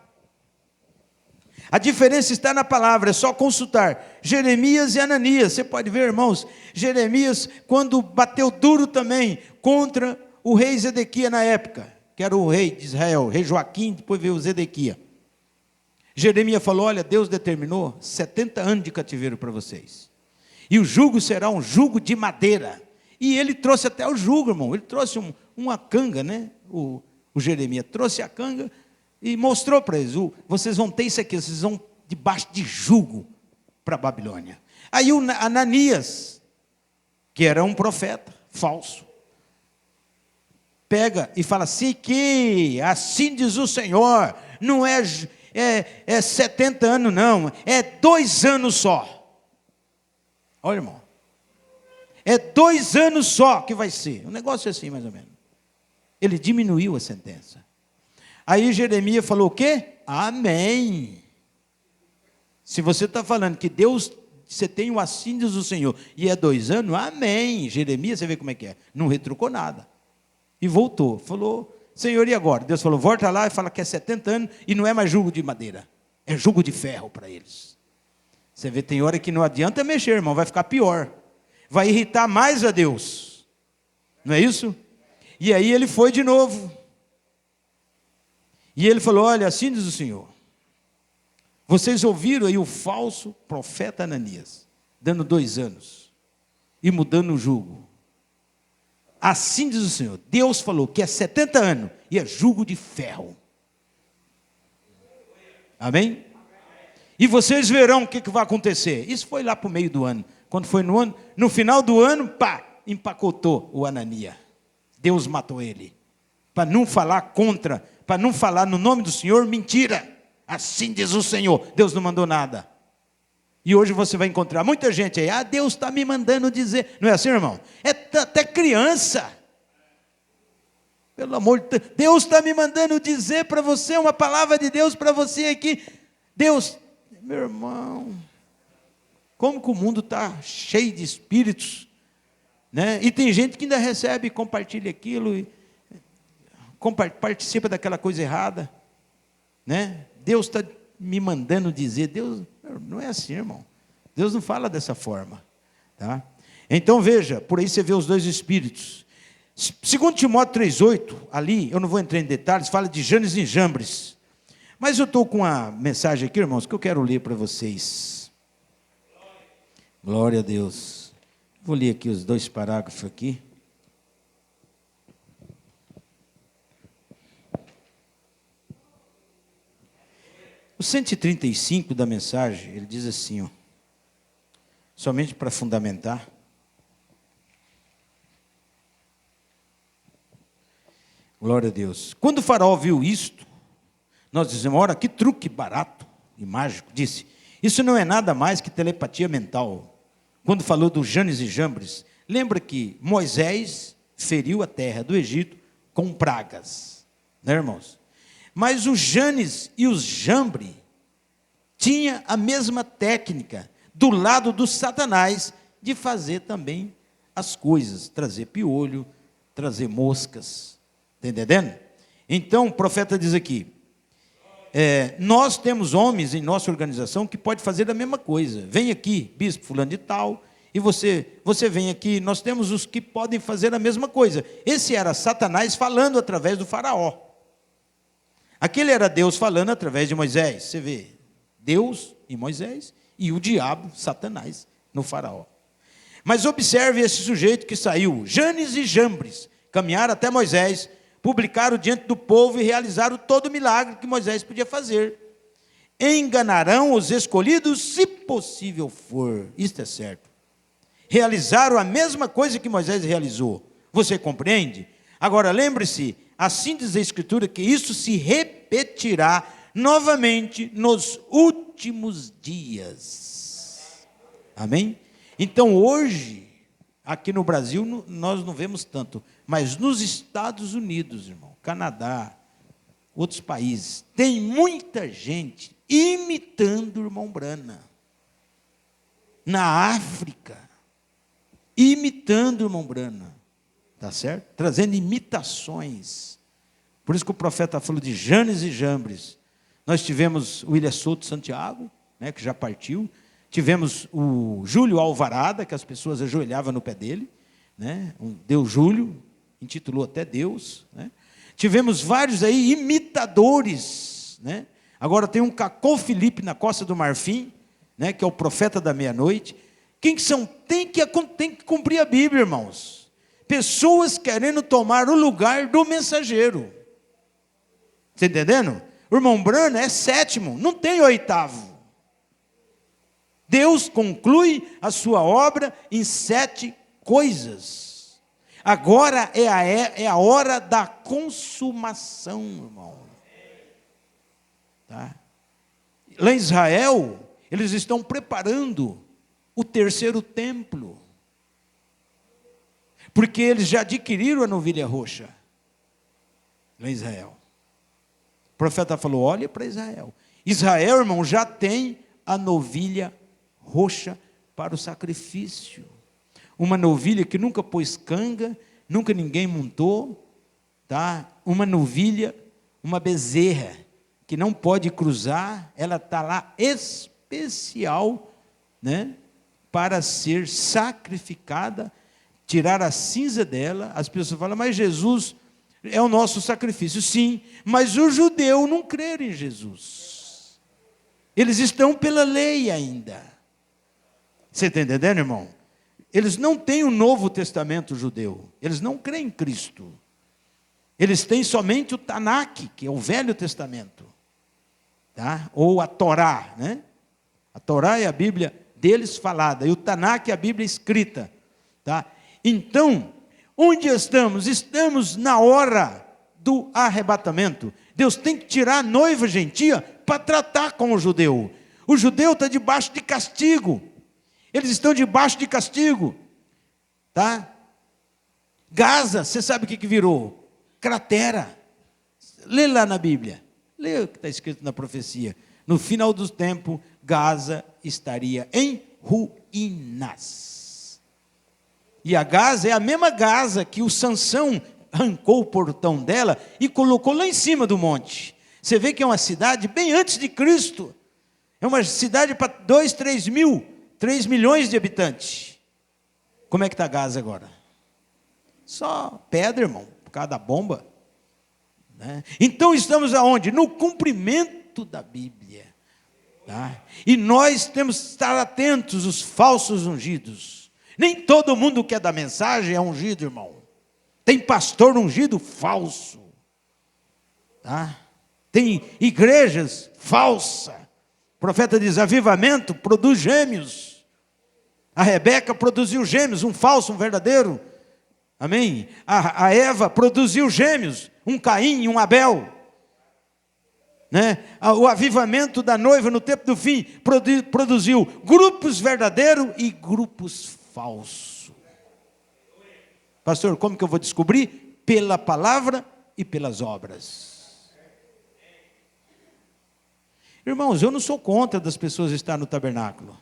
A diferença está na palavra, é só consultar. Jeremias e Ananias, você pode ver, irmãos, Jeremias, quando bateu duro também contra o rei Zedequias na época, que era o rei de Israel, rei Joaquim, depois veio o Zedequias. Jeremias falou, olha, Deus determinou 70 anos de cativeiro para vocês. E o jugo será um jugo de madeira. E ele trouxe até o jugo, irmão, ele trouxe uma canga, né? O Jeremias trouxe a canga, e mostrou para eles, vocês vão ter isso aqui, vocês vão debaixo de jugo para a Babilônia. Aí o Ananias, que era um profeta falso, pega e fala assim, que assim diz o Senhor, não é 70 anos não, é 2 anos só. Olha, irmão, é 2 anos só que vai ser, um negócio assim mais ou menos. Ele diminuiu a sentença. Aí Jeremias falou o quê? Amém. Se você está falando que Deus, você tem o assim diz o Senhor, e é 2 anos, amém. Jeremias, você vê como é que é, não retrucou nada. E voltou, falou, Senhor, e agora? Deus falou, volta lá e fala que é 70 anos, e não é mais jugo de madeira, é jugo de ferro para eles. Você vê, tem hora que não adianta mexer, irmão, vai ficar pior. Vai irritar mais a Deus. Não é isso? E aí ele foi de novo. E ele falou, olha, assim diz o Senhor, vocês ouviram aí o falso profeta Ananias, dando 2 anos, e mudando o jugo. Assim diz o Senhor, Deus falou que é 70 anos, e é jugo de ferro. Amém? E vocês verão o que vai acontecer. Isso foi lá para o meio do ano. Quando foi no final do ano, pá, empacotou o Ananias. Deus matou ele. Para não falar contra, para não falar no nome do Senhor, mentira. Assim diz o Senhor, Deus não mandou nada. E hoje você vai encontrar muita gente aí, Deus está me mandando dizer. Não é assim, irmão? É até criança. Pelo amor de Deus, Deus está me mandando dizer para você, uma palavra de Deus para você aqui. Deus, meu irmão, como que o mundo está cheio de espíritos, né? E tem gente que ainda recebe e compartilha aquilo, participa daquela coisa errada, né? Deus está me mandando dizer, Deus não é assim, irmão. Deus não fala dessa forma, tá? Então veja, por aí você vê os 2 espíritos. 2 Timóteo 3,8, ali, eu não vou entrar em detalhes, fala de Janes e Jambres. Mas eu estou com uma mensagem aqui, irmãos, que eu quero ler para vocês. Glória a Deus. Vou ler aqui os 2 parágrafos aqui. O 135 da mensagem, ele diz assim, ó, somente para fundamentar. Glória a Deus. Quando o faraó viu isto, nós dizemos, ora, que truque barato e mágico, disse, isso não é nada mais que telepatia mental. Quando falou dos Janes e Jambres, lembra que Moisés feriu a terra do Egito com pragas, né, irmãos? Mas os Janes e os Jambres tinham a mesma técnica do lado do Satanás de fazer também as coisas, trazer piolho, trazer moscas, está entendendo? Então o profeta diz aqui, nós temos homens em nossa organização que pode fazer a mesma coisa. Vem aqui, bispo fulano de tal, e você vem aqui, nós temos os que podem fazer a mesma coisa. Esse era Satanás falando através do faraó. Aquele era Deus falando através de Moisés. Você vê, Deus e Moisés, e o diabo, Satanás, no faraó. Mas observe esse sujeito que saiu, Janes e Jambres, caminharam até Moisés, publicaram diante do povo e realizaram todo o milagre que Moisés podia fazer. Enganarão os escolhidos, se possível for. Isto é certo. Realizaram a mesma coisa que Moisés realizou. Você compreende? Agora lembre-se, assim diz a Escritura, que isso se repetirá novamente nos últimos dias. Amém? Então hoje, aqui no Brasil, nós não vemos tanto, mas nos Estados Unidos, irmão, Canadá, outros países, tem muita gente imitando o irmão Brana. Na África, imitando o irmão Brana. Tá certo? Trazendo imitações. Por isso que o profeta falou de Janes e Jambres. Nós tivemos o William Souto Santiago, né, que já partiu. Tivemos o Júlio Alvarada, que as pessoas ajoelhavam no pé dele, né? Deus Júlio, intitulou até Deus, né? Tivemos vários aí imitadores, né? Agora tem um Cacô Felipe na Costa do Marfim, né, que é o profeta da meia-noite. Quem que são? Tem que cumprir a Bíblia, irmãos. Pessoas querendo tomar o lugar do mensageiro. Está entendendo? O irmão Brana é sétimo, não tem oitavo. Deus conclui a sua obra em 7 coisas. Agora é a hora da consumação, irmão. Tá? Lá em Israel, eles estão preparando o 3º templo. Porque eles já adquiriram a novilha roxa. Lá em Israel. O profeta falou, olha para Israel. Israel, irmão, já tem a novilha roxa para o sacrifício. Uma novilha que nunca pôs canga, nunca ninguém montou, tá? Uma novilha, uma bezerra, que não pode cruzar, ela está lá especial, né? Para ser sacrificada, tirar a cinza dela. As pessoas falam, mas Jesus é o nosso sacrifício. Sim, mas o judeu não crê em Jesus. Eles estão pela lei ainda. Você está entendendo, irmão? Eles não têm o Novo Testamento judeu. Eles não creem em Cristo. Eles têm somente o Tanakh, que é o Velho Testamento. Tá? Ou a Torá, né? A Torá é a Bíblia deles falada, e o Tanakh é a Bíblia escrita. Tá? Então, onde estamos? Estamos na hora do arrebatamento. Deus tem que tirar a noiva gentia para tratar com o judeu. O judeu está debaixo de castigo. Eles estão debaixo de castigo. Tá? Gaza, você sabe o que virou? Cratera. Lê lá na Bíblia. Lê o que está escrito na profecia. No final dos tempos, Gaza estaria em ruínas. E a Gaza é a mesma Gaza que o Sansão arrancou o portão dela e colocou lá em cima do monte. Você vê que é uma cidade bem antes de Cristo. É uma cidade para 3 milhões de habitantes. Como é que está Gaza agora? Só pedra, irmão, por causa da bomba. Né? Então estamos aonde? No cumprimento da Bíblia. Tá? E nós temos que estar atentos aos falsos ungidos. Nem todo mundo que é da mensagem é ungido, irmão. Tem pastor ungido falso. Tá? Tem igrejas falsas. O profeta diz, avivamento produz gêmeos. A Rebeca produziu gêmeos, um falso, um verdadeiro. Amém? A Eva produziu gêmeos, um Caim e um Abel. Né? O avivamento da noiva no tempo do fim produziu grupos verdadeiros e grupos falsos. Pastor, como que eu vou descobrir? Pela palavra e pelas obras. Irmãos, eu não sou contra das pessoas estar no tabernáculo.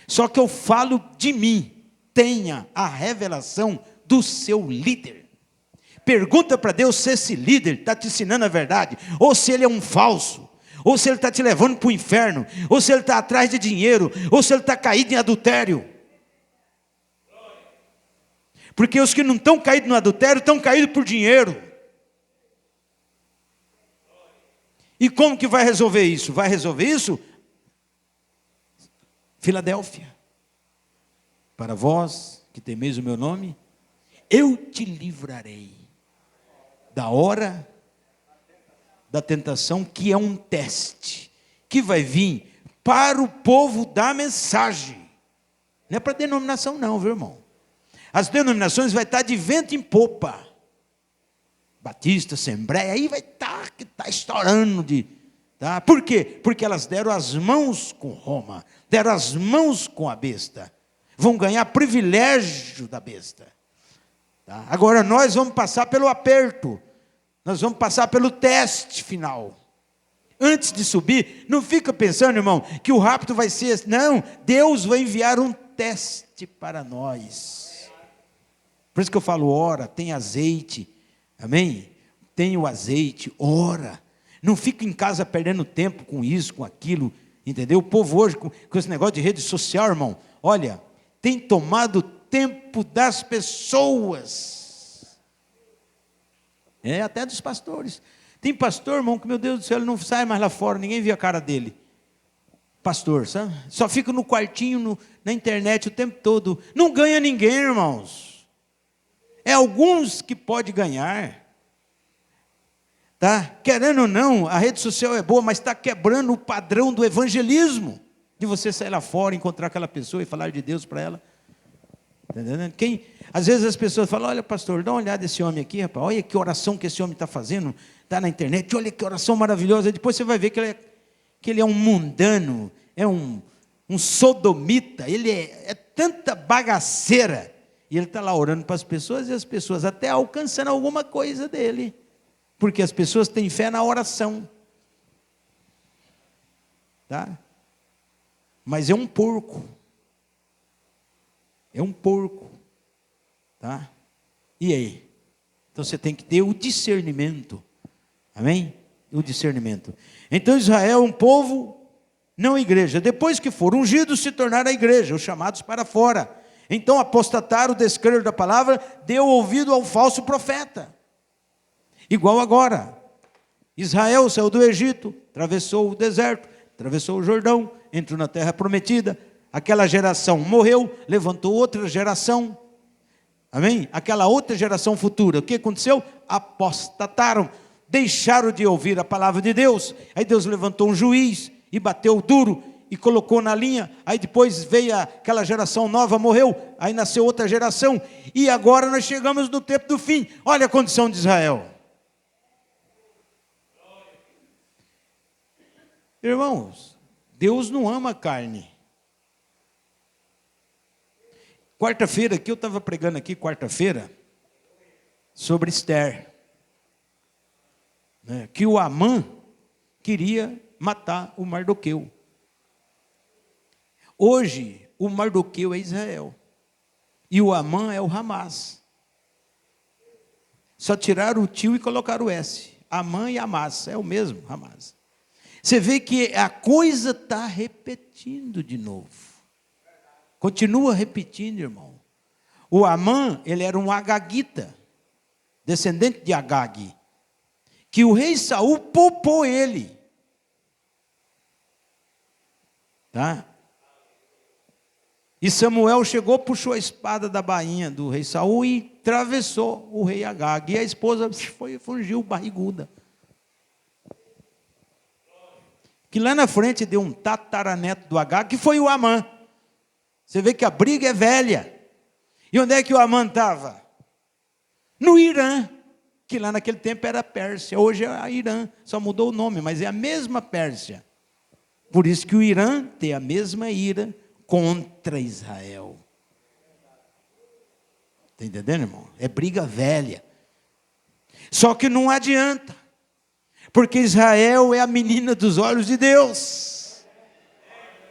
Só que eu falo de mim. Tenha a revelação do seu líder. Pergunta para Deus se esse líder está te ensinando a verdade, ou se ele é um falso, ou se ele está te levando para o inferno, ou se ele está atrás de dinheiro, ou se ele está caído em adultério. Porque os que não estão caídos no adultério, estão caídos por dinheiro. E como que vai resolver isso? Vai resolver isso? Filadélfia. Para vós que temeis o meu nome, eu te livrarei da hora da tentação, que é um teste, que vai vir para o povo da mensagem. Não é para denominação não, viu, irmão? As denominações vai estar de vento em popa. Batista, Assembleia, aí vai estar que está estourando de... Tá? Por quê? Porque elas deram as mãos com Roma, deram as mãos com a besta. Vão ganhar privilégio da besta. Tá? Agora nós vamos passar pelo aperto. Nós vamos passar pelo teste final. Antes de subir, não fica pensando, irmão, que o rapto vai ser... Não, Deus vai enviar um teste para nós. Por isso que eu falo, ora, tem azeite. Amém? Tem o azeite, ora. Não fica em casa perdendo tempo com isso, com aquilo. Entendeu? O povo hoje, com esse negócio de rede social, irmão, olha, tem tomado tempo das pessoas. Até dos pastores. Tem pastor, irmão, que, meu Deus do céu, ele não sai mais lá fora, ninguém vê a cara dele. Pastor, sabe? Só fica no quartinho, na internet o tempo todo. Não ganha ninguém, irmãos. É alguns que pode ganhar. Tá? Querendo ou não, a rede social é boa, mas está quebrando o padrão do evangelismo. De você sair lá fora, encontrar aquela pessoa e falar de Deus para ela. Tá entendendo? Às vezes as pessoas falam, olha pastor, dá uma olhada nesse homem aqui, rapaz, olha que oração que esse homem está fazendo, está na internet, olha que oração maravilhosa. Depois você vai ver que ele é um mundano, é um sodomita, ele é tanta bagaceira. E ele está lá orando para as pessoas, e as pessoas até alcançando alguma coisa dele. Porque as pessoas têm fé na oração. Tá? Mas é um porco. É um porco. Tá? E aí? Então você tem que ter o discernimento. Amém? O discernimento. Então Israel é um povo, não igreja. Depois que foram ungidos, se tornaram a igreja, os chamados para fora. Então apostataram, descreram da palavra, deu ouvido ao falso profeta. Igual agora. Israel saiu do Egito, atravessou o deserto, atravessou o Jordão, entrou na terra prometida. Aquela geração morreu, levantou outra geração. Amém? Aquela outra geração futura, o que aconteceu? Apostataram, deixaram de ouvir a palavra de Deus. Aí Deus levantou um juiz e bateu duro e colocou na linha. Aí depois veio aquela geração nova, morreu. Aí nasceu outra geração. E agora nós chegamos no tempo do fim. Olha a condição de Israel. Irmãos, Deus não ama carne. Quarta-feira, aqui eu estava pregando aqui, quarta-feira, sobre Esther. Que o Amã queria matar o Mardoqueu. Hoje, o Mardoqueu é Israel. E o Amã é o Hamas. Só tiraram o tio e colocaram o S. Amã e Hamas, é o mesmo, Hamas. Você vê que a coisa está repetindo de novo. Continua repetindo, irmão. O Amã, ele era um agagita, descendente de Agag, que o rei Saul poupou ele. Tá? E Samuel chegou, puxou a espada da bainha do rei Saul e atravessou o rei Agag. E a esposa fugiu barriguda. Que lá na frente deu um tataraneto do Agag, que foi o Amã. Você vê que a briga é velha. E onde é que o Amã estava? No Irã, que lá naquele tempo era Pérsia. Hoje é a Irã, só mudou o nome, mas é a mesma Pérsia. Por isso que o Irã tem a mesma ira contra Israel. Está entendendo, irmão? É briga velha. Só que não adianta. Porque Israel é a menina dos olhos de Deus.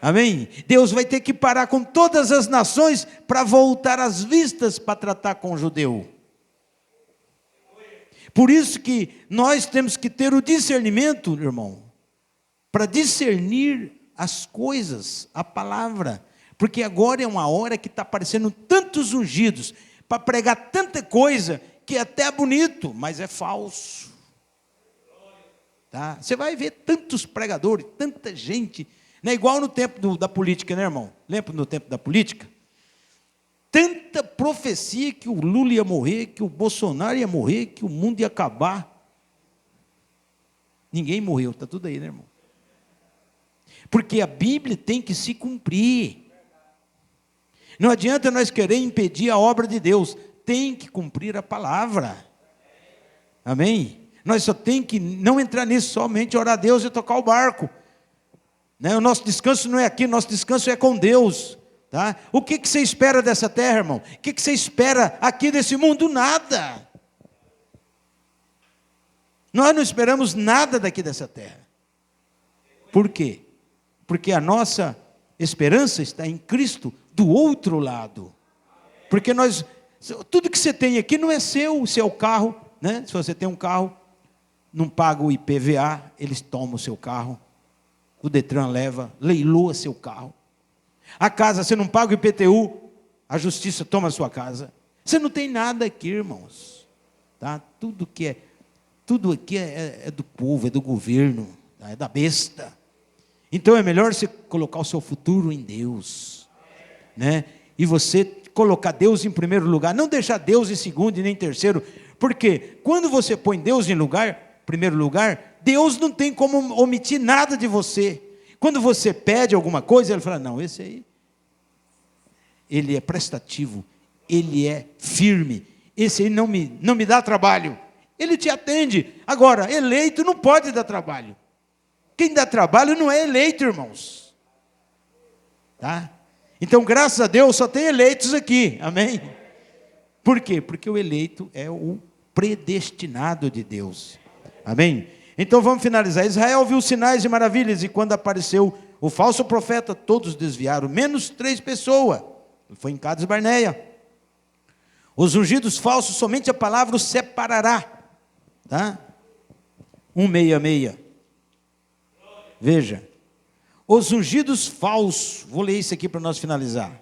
Amém? Deus vai ter que parar com todas as nações para voltar as vistas para tratar com o judeu. Por isso que nós temos que ter o discernimento, irmão, para discernir as coisas, a palavra. Porque agora é uma hora que está aparecendo tantos ungidos para pregar tanta coisa que é até bonito, mas é falso. Tá? Você vai ver tantos pregadores, tanta gente. Não é igual no tempo da política, né, irmão? Lembra no tempo da política? Tanta profecia que o Lula ia morrer, que o Bolsonaro ia morrer, que o mundo ia acabar. Ninguém morreu, está tudo aí, né, irmão? Porque a Bíblia tem que se cumprir. Não adianta nós querer impedir a obra de Deus, tem que cumprir a palavra. Amém? Nós só tem que não entrar nisso, somente orar a Deus e tocar o barco. Né? O nosso descanso não é aqui, nosso descanso é com Deus. Tá? O que você espera dessa terra, irmão? O que você espera aqui desse mundo? Nada. Nós não esperamos nada daqui dessa terra. Por quê? Porque a nossa esperança está em Cristo do outro lado. Porque tudo que você tem aqui não é seu, o seu carro, né? Se você tem um carro, não paga o IPVA, eles tomam o seu carro, o Detran leva, leiloa seu carro. A casa, você não paga o IPTU, a justiça toma a sua casa. Você não tem nada aqui, irmãos. Tá? Tudo aqui é do povo, é do governo, tá? É da besta. Então é melhor você colocar o seu futuro em Deus, né? E você colocar Deus em primeiro lugar, não deixar Deus em segundo e nem em terceiro, porque quando você põe Deus em primeiro lugar, Deus não tem como omitir nada de você. Quando você pede alguma coisa, ele fala, não, esse aí, ele é prestativo, ele é firme, esse aí não me dá trabalho, ele te atende. Agora, eleito não pode dar trabalho. Quem dá trabalho não é eleito, irmãos. Tá? Então, graças a Deus, só tem eleitos aqui, amém? Por quê? Porque o eleito é o predestinado de Deus, amém? Então vamos finalizar. Israel viu sinais e maravilhas, e quando apareceu o falso profeta, todos desviaram, menos 3 pessoas. Foi em Cades Barneia. Os ungidos falsos, somente a palavra os separará. Tá? 166. Veja. Os ungidos falsos. Vou ler isso aqui para nós finalizar.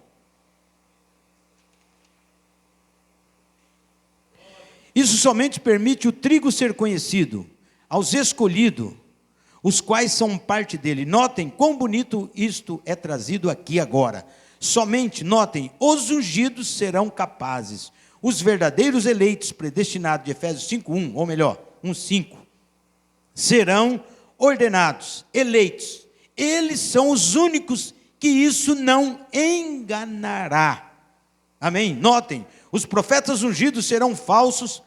Isso somente permite o trigo ser conhecido aos escolhidos, os quais são parte dele. Notem quão bonito isto é trazido aqui agora. Somente, notem, os ungidos serão capazes. Os verdadeiros eleitos predestinados de Efésios 5:1, ou melhor, 1:5, serão ordenados, eleitos. Eles são os únicos que isso não enganará. Amém? Notem, os profetas ungidos serão falsos,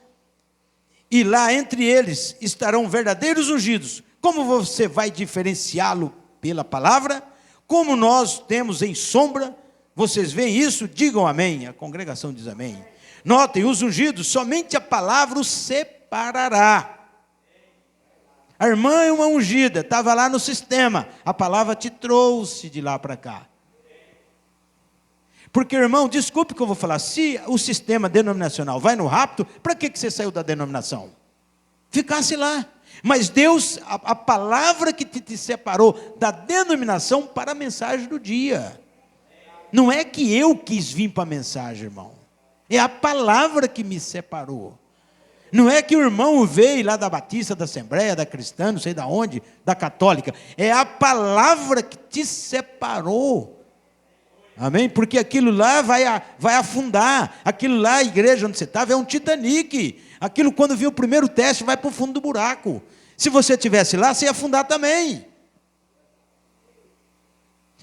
e lá entre eles estarão verdadeiros ungidos. Como você vai diferenciá-lo pela palavra? Como nós temos em sombra, vocês veem isso? Digam amém. A congregação diz amém. Notem, os ungidos, somente a palavra os separará. A irmã é uma ungida, estava lá no sistema, a palavra te trouxe de lá para cá. Porque, irmão, desculpe que eu vou falar, se o sistema denominacional vai no rapto, para que você saiu da denominação? Ficasse lá. Mas Deus, a palavra que te separou da denominação para a mensagem do dia. Não é que eu quis vir para a mensagem, irmão. É a palavra que me separou. Não é que o irmão veio lá da Batista, da Assembleia, da Cristã, não sei de onde, da Católica. É a palavra que te separou. Amém? Porque aquilo lá vai afundar. Aquilo lá, a igreja onde você estava, é um Titanic. Aquilo, quando vir o primeiro teste, vai para o fundo do buraco. Se você estivesse lá, você ia afundar também.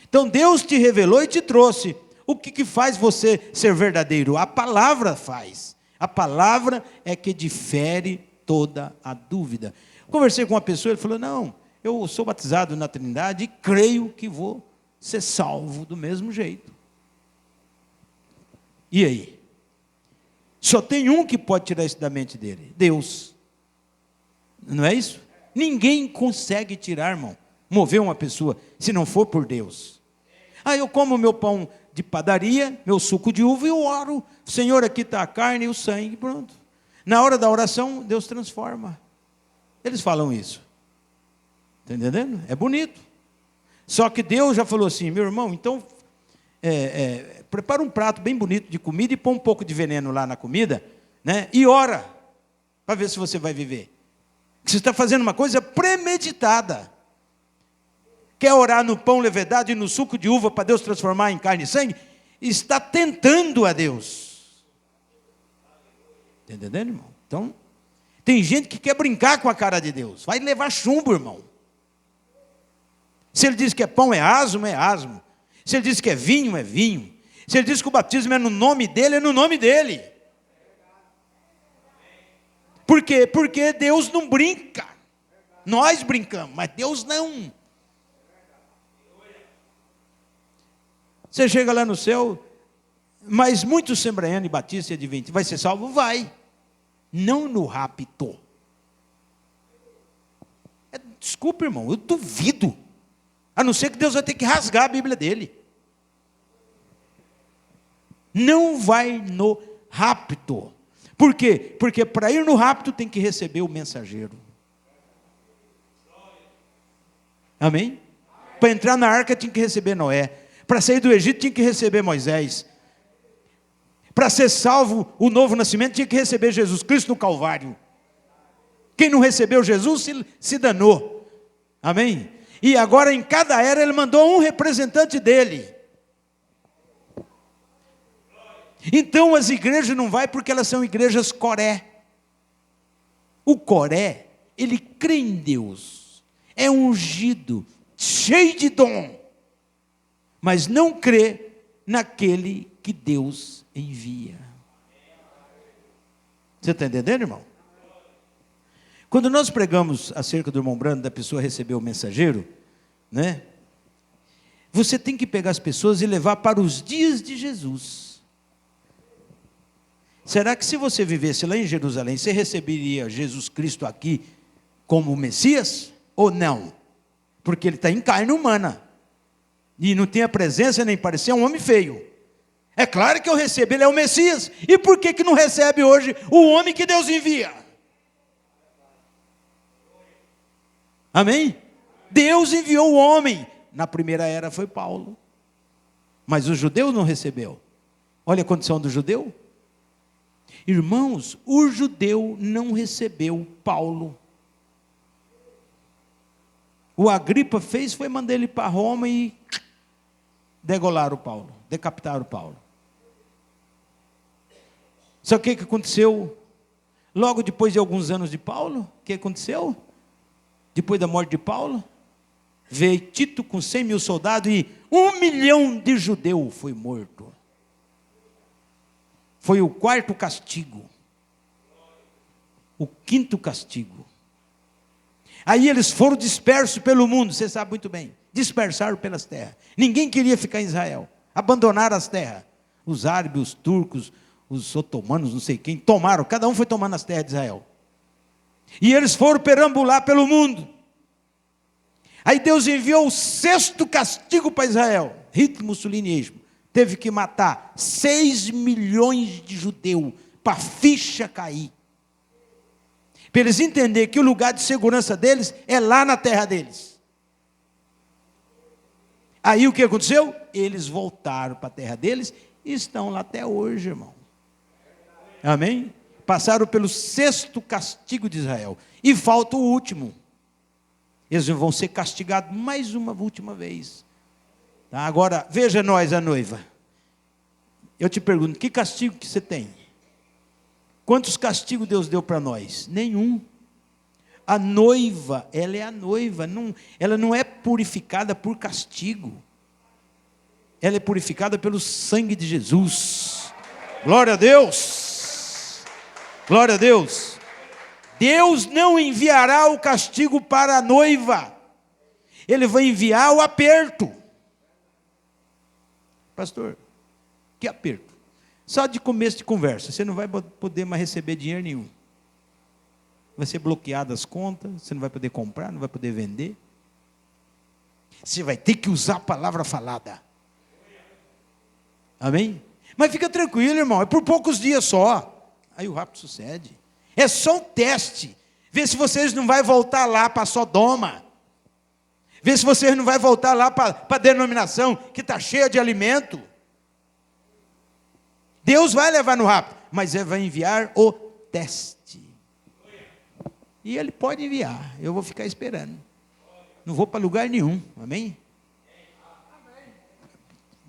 Então, Deus te revelou e te trouxe. O que faz você ser verdadeiro? A palavra faz. A palavra é que difere toda a dúvida. Conversei com uma pessoa, ele falou, não, eu sou batizado na Trindade e creio que vou ser salvo do mesmo jeito. E aí? Só tem um que pode tirar isso da mente dele, Deus. Não é isso? Ninguém consegue tirar, irmão, mover uma pessoa, se não for por Deus. Eu como meu pão de padaria, meu suco de uva e eu oro. Senhor, aqui está a carne e o sangue, pronto. Na hora da oração, Deus transforma. Eles falam isso. Está entendendo? É bonito. Só que Deus já falou assim, meu irmão, então, prepara um prato bem bonito de comida e põe um pouco de veneno lá na comida, né? E ora, para ver se você vai viver. Você está fazendo uma coisa premeditada. Quer orar no pão levedado e no suco de uva para Deus transformar em carne e sangue? está tentando a Deus. Está entendendo, irmão? Então, tem gente que quer brincar com a cara de Deus. Vai levar chumbo, irmão. Se ele diz que é pão, é asmo, é asmo. Se ele diz que é vinho, é vinho. Se ele diz que o batismo é no nome dele, é no nome dele. Por quê? Porque Deus não brinca. Nós brincamos, mas Deus não. Você chega lá no céu, mas muito assembleiano e batista e adventista vai ser salvo? Vai. Não no rapto. Desculpa, irmão, eu duvido. A não ser que Deus vai ter que rasgar a Bíblia dele. Não vai no rapto. Por quê? Porque para ir no rapto tem que receber o mensageiro. Amém? Para entrar na arca tinha que receber Noé. Para sair do Egito tinha que receber Moisés. Para ser salvo, o novo nascimento tinha que receber Jesus Cristo no Calvário. Quem não recebeu Jesus se danou. Amém? E agora em cada era ele mandou um representante dele. Então as igrejas não vai porque elas são igrejas coré. O coré, ele crê em Deus. É ungido, cheio de dom. Mas não crê naquele que Deus envia. Você está entendendo, irmão? Quando nós pregamos acerca do irmão Brando, da pessoa receber o mensageiro, né? Você tem que pegar as pessoas e levar para os dias de Jesus. Será que se você vivesse lá em Jerusalém, você receberia Jesus Cristo aqui como Messias? Ou não? Porque ele está em carne humana. E não tem a presença nem parecer um homem feio. É claro que eu recebo, ele é o Messias. E por que não recebe hoje o homem que Deus envia? Amém? Deus enviou o homem. Na primeira era foi Paulo. Mas o judeu não recebeu. Olha a condição do judeu. Irmãos, o judeu não recebeu Paulo. O Agripa fez, foi mandar ele para Roma e degolaram o Paulo, decapitaram o Paulo. Sabe o que aconteceu? Logo depois de alguns anos de Paulo, o que aconteceu? Depois da morte de Paulo, veio Tito com 100 mil soldados e 1 milhão de judeus foi morto. Foi o quarto castigo. O quinto castigo. Aí eles foram dispersos pelo mundo, você sabe muito bem. Dispersaram pelas terras. Ninguém queria ficar em Israel. Abandonaram as terras. Os árabes, os turcos, os otomanos, não sei quem, tomaram. Cada um foi tomando as terras de Israel. E eles foram perambular pelo mundo. Aí Deus enviou o 6º castigo para Israel. Hitler, Mussolini, teve que matar 6 milhões de judeus para a ficha cair. Para eles entenderem que o lugar de segurança deles é lá na terra deles. Aí o que aconteceu? Eles voltaram para a terra deles e estão lá até hoje, irmão. Amém? Passaram pelo 6º castigo de Israel. E falta o último. Eles vão ser castigados mais uma última vez. Tá? Agora, veja nós, a noiva. Eu te pergunto, que castigo que você tem? Quantos castigos Deus deu para nós? Nenhum. A noiva, ela é a noiva. Ela não é purificada por castigo. Ela é purificada pelo sangue de Jesus. Glória a Deus. Glória a Deus. Deus não enviará o castigo para a noiva. Ele vai enviar o aperto. Pastor, que aperto? Só de começo de conversa, você não vai poder mais receber dinheiro nenhum. Vai ser bloqueado as contas, você não vai poder comprar, não vai poder vender. Você vai ter que usar a palavra falada. Amém? Mas fica tranquilo, irmão, é por poucos dias só. Aí o rapto sucede. É só um teste. Vê se vocês não vão voltar lá para Sodoma. Vê se vocês não vão voltar lá para a denominação que está cheia de alimento. Deus vai levar no rapto, mas Ele vai enviar o teste. E Ele pode enviar, eu vou ficar esperando. Não vou para lugar nenhum, amém?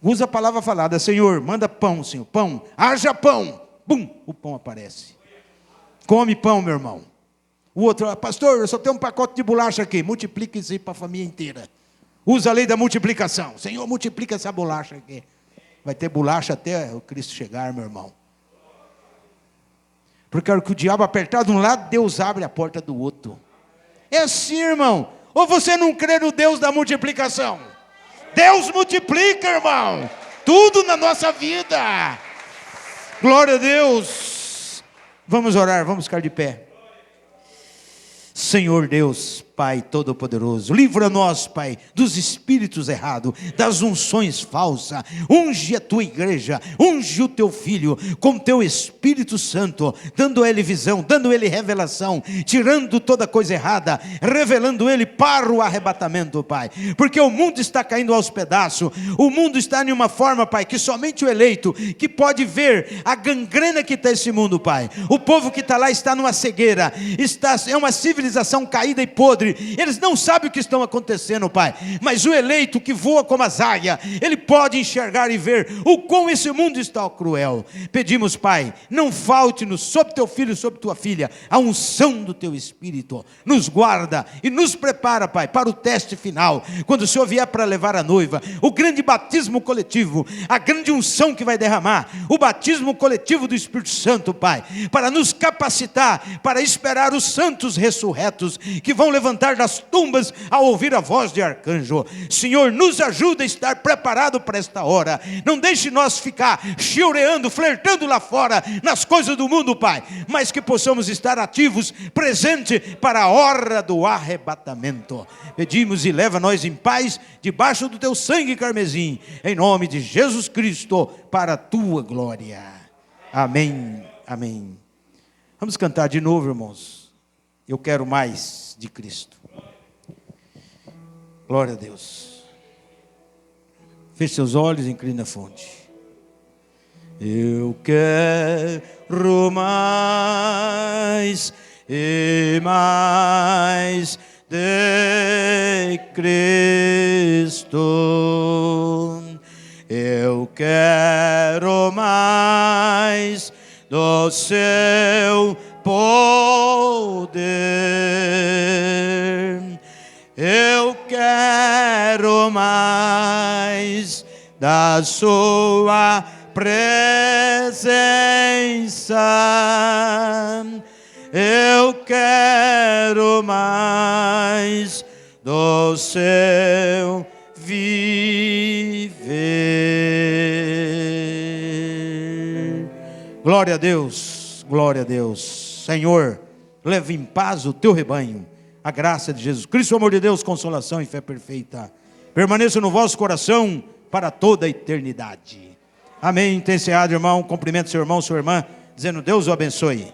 Usa a palavra falada: Senhor, manda pão, Senhor, pão, haja pão. Bum, o pão aparece. Come pão, meu irmão. O outro: pastor, eu só tenho um pacote de bolacha aqui. Multiplica isso aí para a família inteira. Usa a lei da multiplicação. Senhor, multiplica essa bolacha aqui. Vai ter bolacha até o Cristo chegar, meu irmão. Porque a hora que o diabo apertar de um lado, Deus abre a porta do outro. É assim, irmão. Ou você não crê no Deus da multiplicação? Deus multiplica, irmão. Tudo na nossa vida. Glória a Deus. Vamos orar, vamos ficar de pé. Senhor Deus, Pai Todo-Poderoso, livra-nós, Pai, dos espíritos errados, das unções falsas. Unge a tua igreja, unge o teu filho com teu Espírito Santo, dando a ele visão, dando a ele revelação, tirando toda coisa errada, revelando ele para o arrebatamento, Pai. Porque o mundo está caindo aos pedaços, o mundo está em uma forma, Pai, que somente o eleito que pode ver a gangrena que está esse mundo, Pai. O povo que está lá está numa cegueira, é uma civilização caída e podre. Eles não sabem o que está acontecendo, Pai, mas o eleito que voa como as águias, ele pode enxergar e ver o quão esse mundo está cruel. Pedimos, Pai, não falte-nos sobre teu filho e sobre tua filha a unção do teu Espírito. Nos guarda e nos prepara, Pai, para o teste final, quando o Senhor vier para levar a noiva, o grande batismo coletivo, a grande unção que vai derramar, o batismo coletivo do Espírito Santo, Pai, para nos capacitar para esperar os santos ressurretos que vão levantar das tumbas ao ouvir a voz de arcanjo. Senhor, nos ajuda a estar preparado para esta hora. Não deixe nós ficar chilreando, flertando lá fora nas coisas do mundo, Pai, mas que possamos estar ativos, presente para a hora do arrebatamento. Pedimos e leva nós em paz debaixo do teu sangue carmesim, em nome de Jesus Cristo, para a tua glória. Amém, amém. Vamos cantar de novo, irmãos. Eu quero mais de Cristo. Glória a Deus. Feche seus olhos e incline a fonte. Eu quero mais e mais de Cristo. Eu quero mais do seu poder. Eu quero mais da sua presença. Eu quero mais do seu viver. Glória a Deus, glória a Deus. Senhor, leve em paz o teu rebanho. A graça de Jesus Cristo, o amor de Deus, consolação e fé perfeita permaneça no vosso coração para toda a eternidade. Amém. Tem encerrado, irmão. Cumprimento seu irmão, sua irmã, dizendo: Deus o abençoe.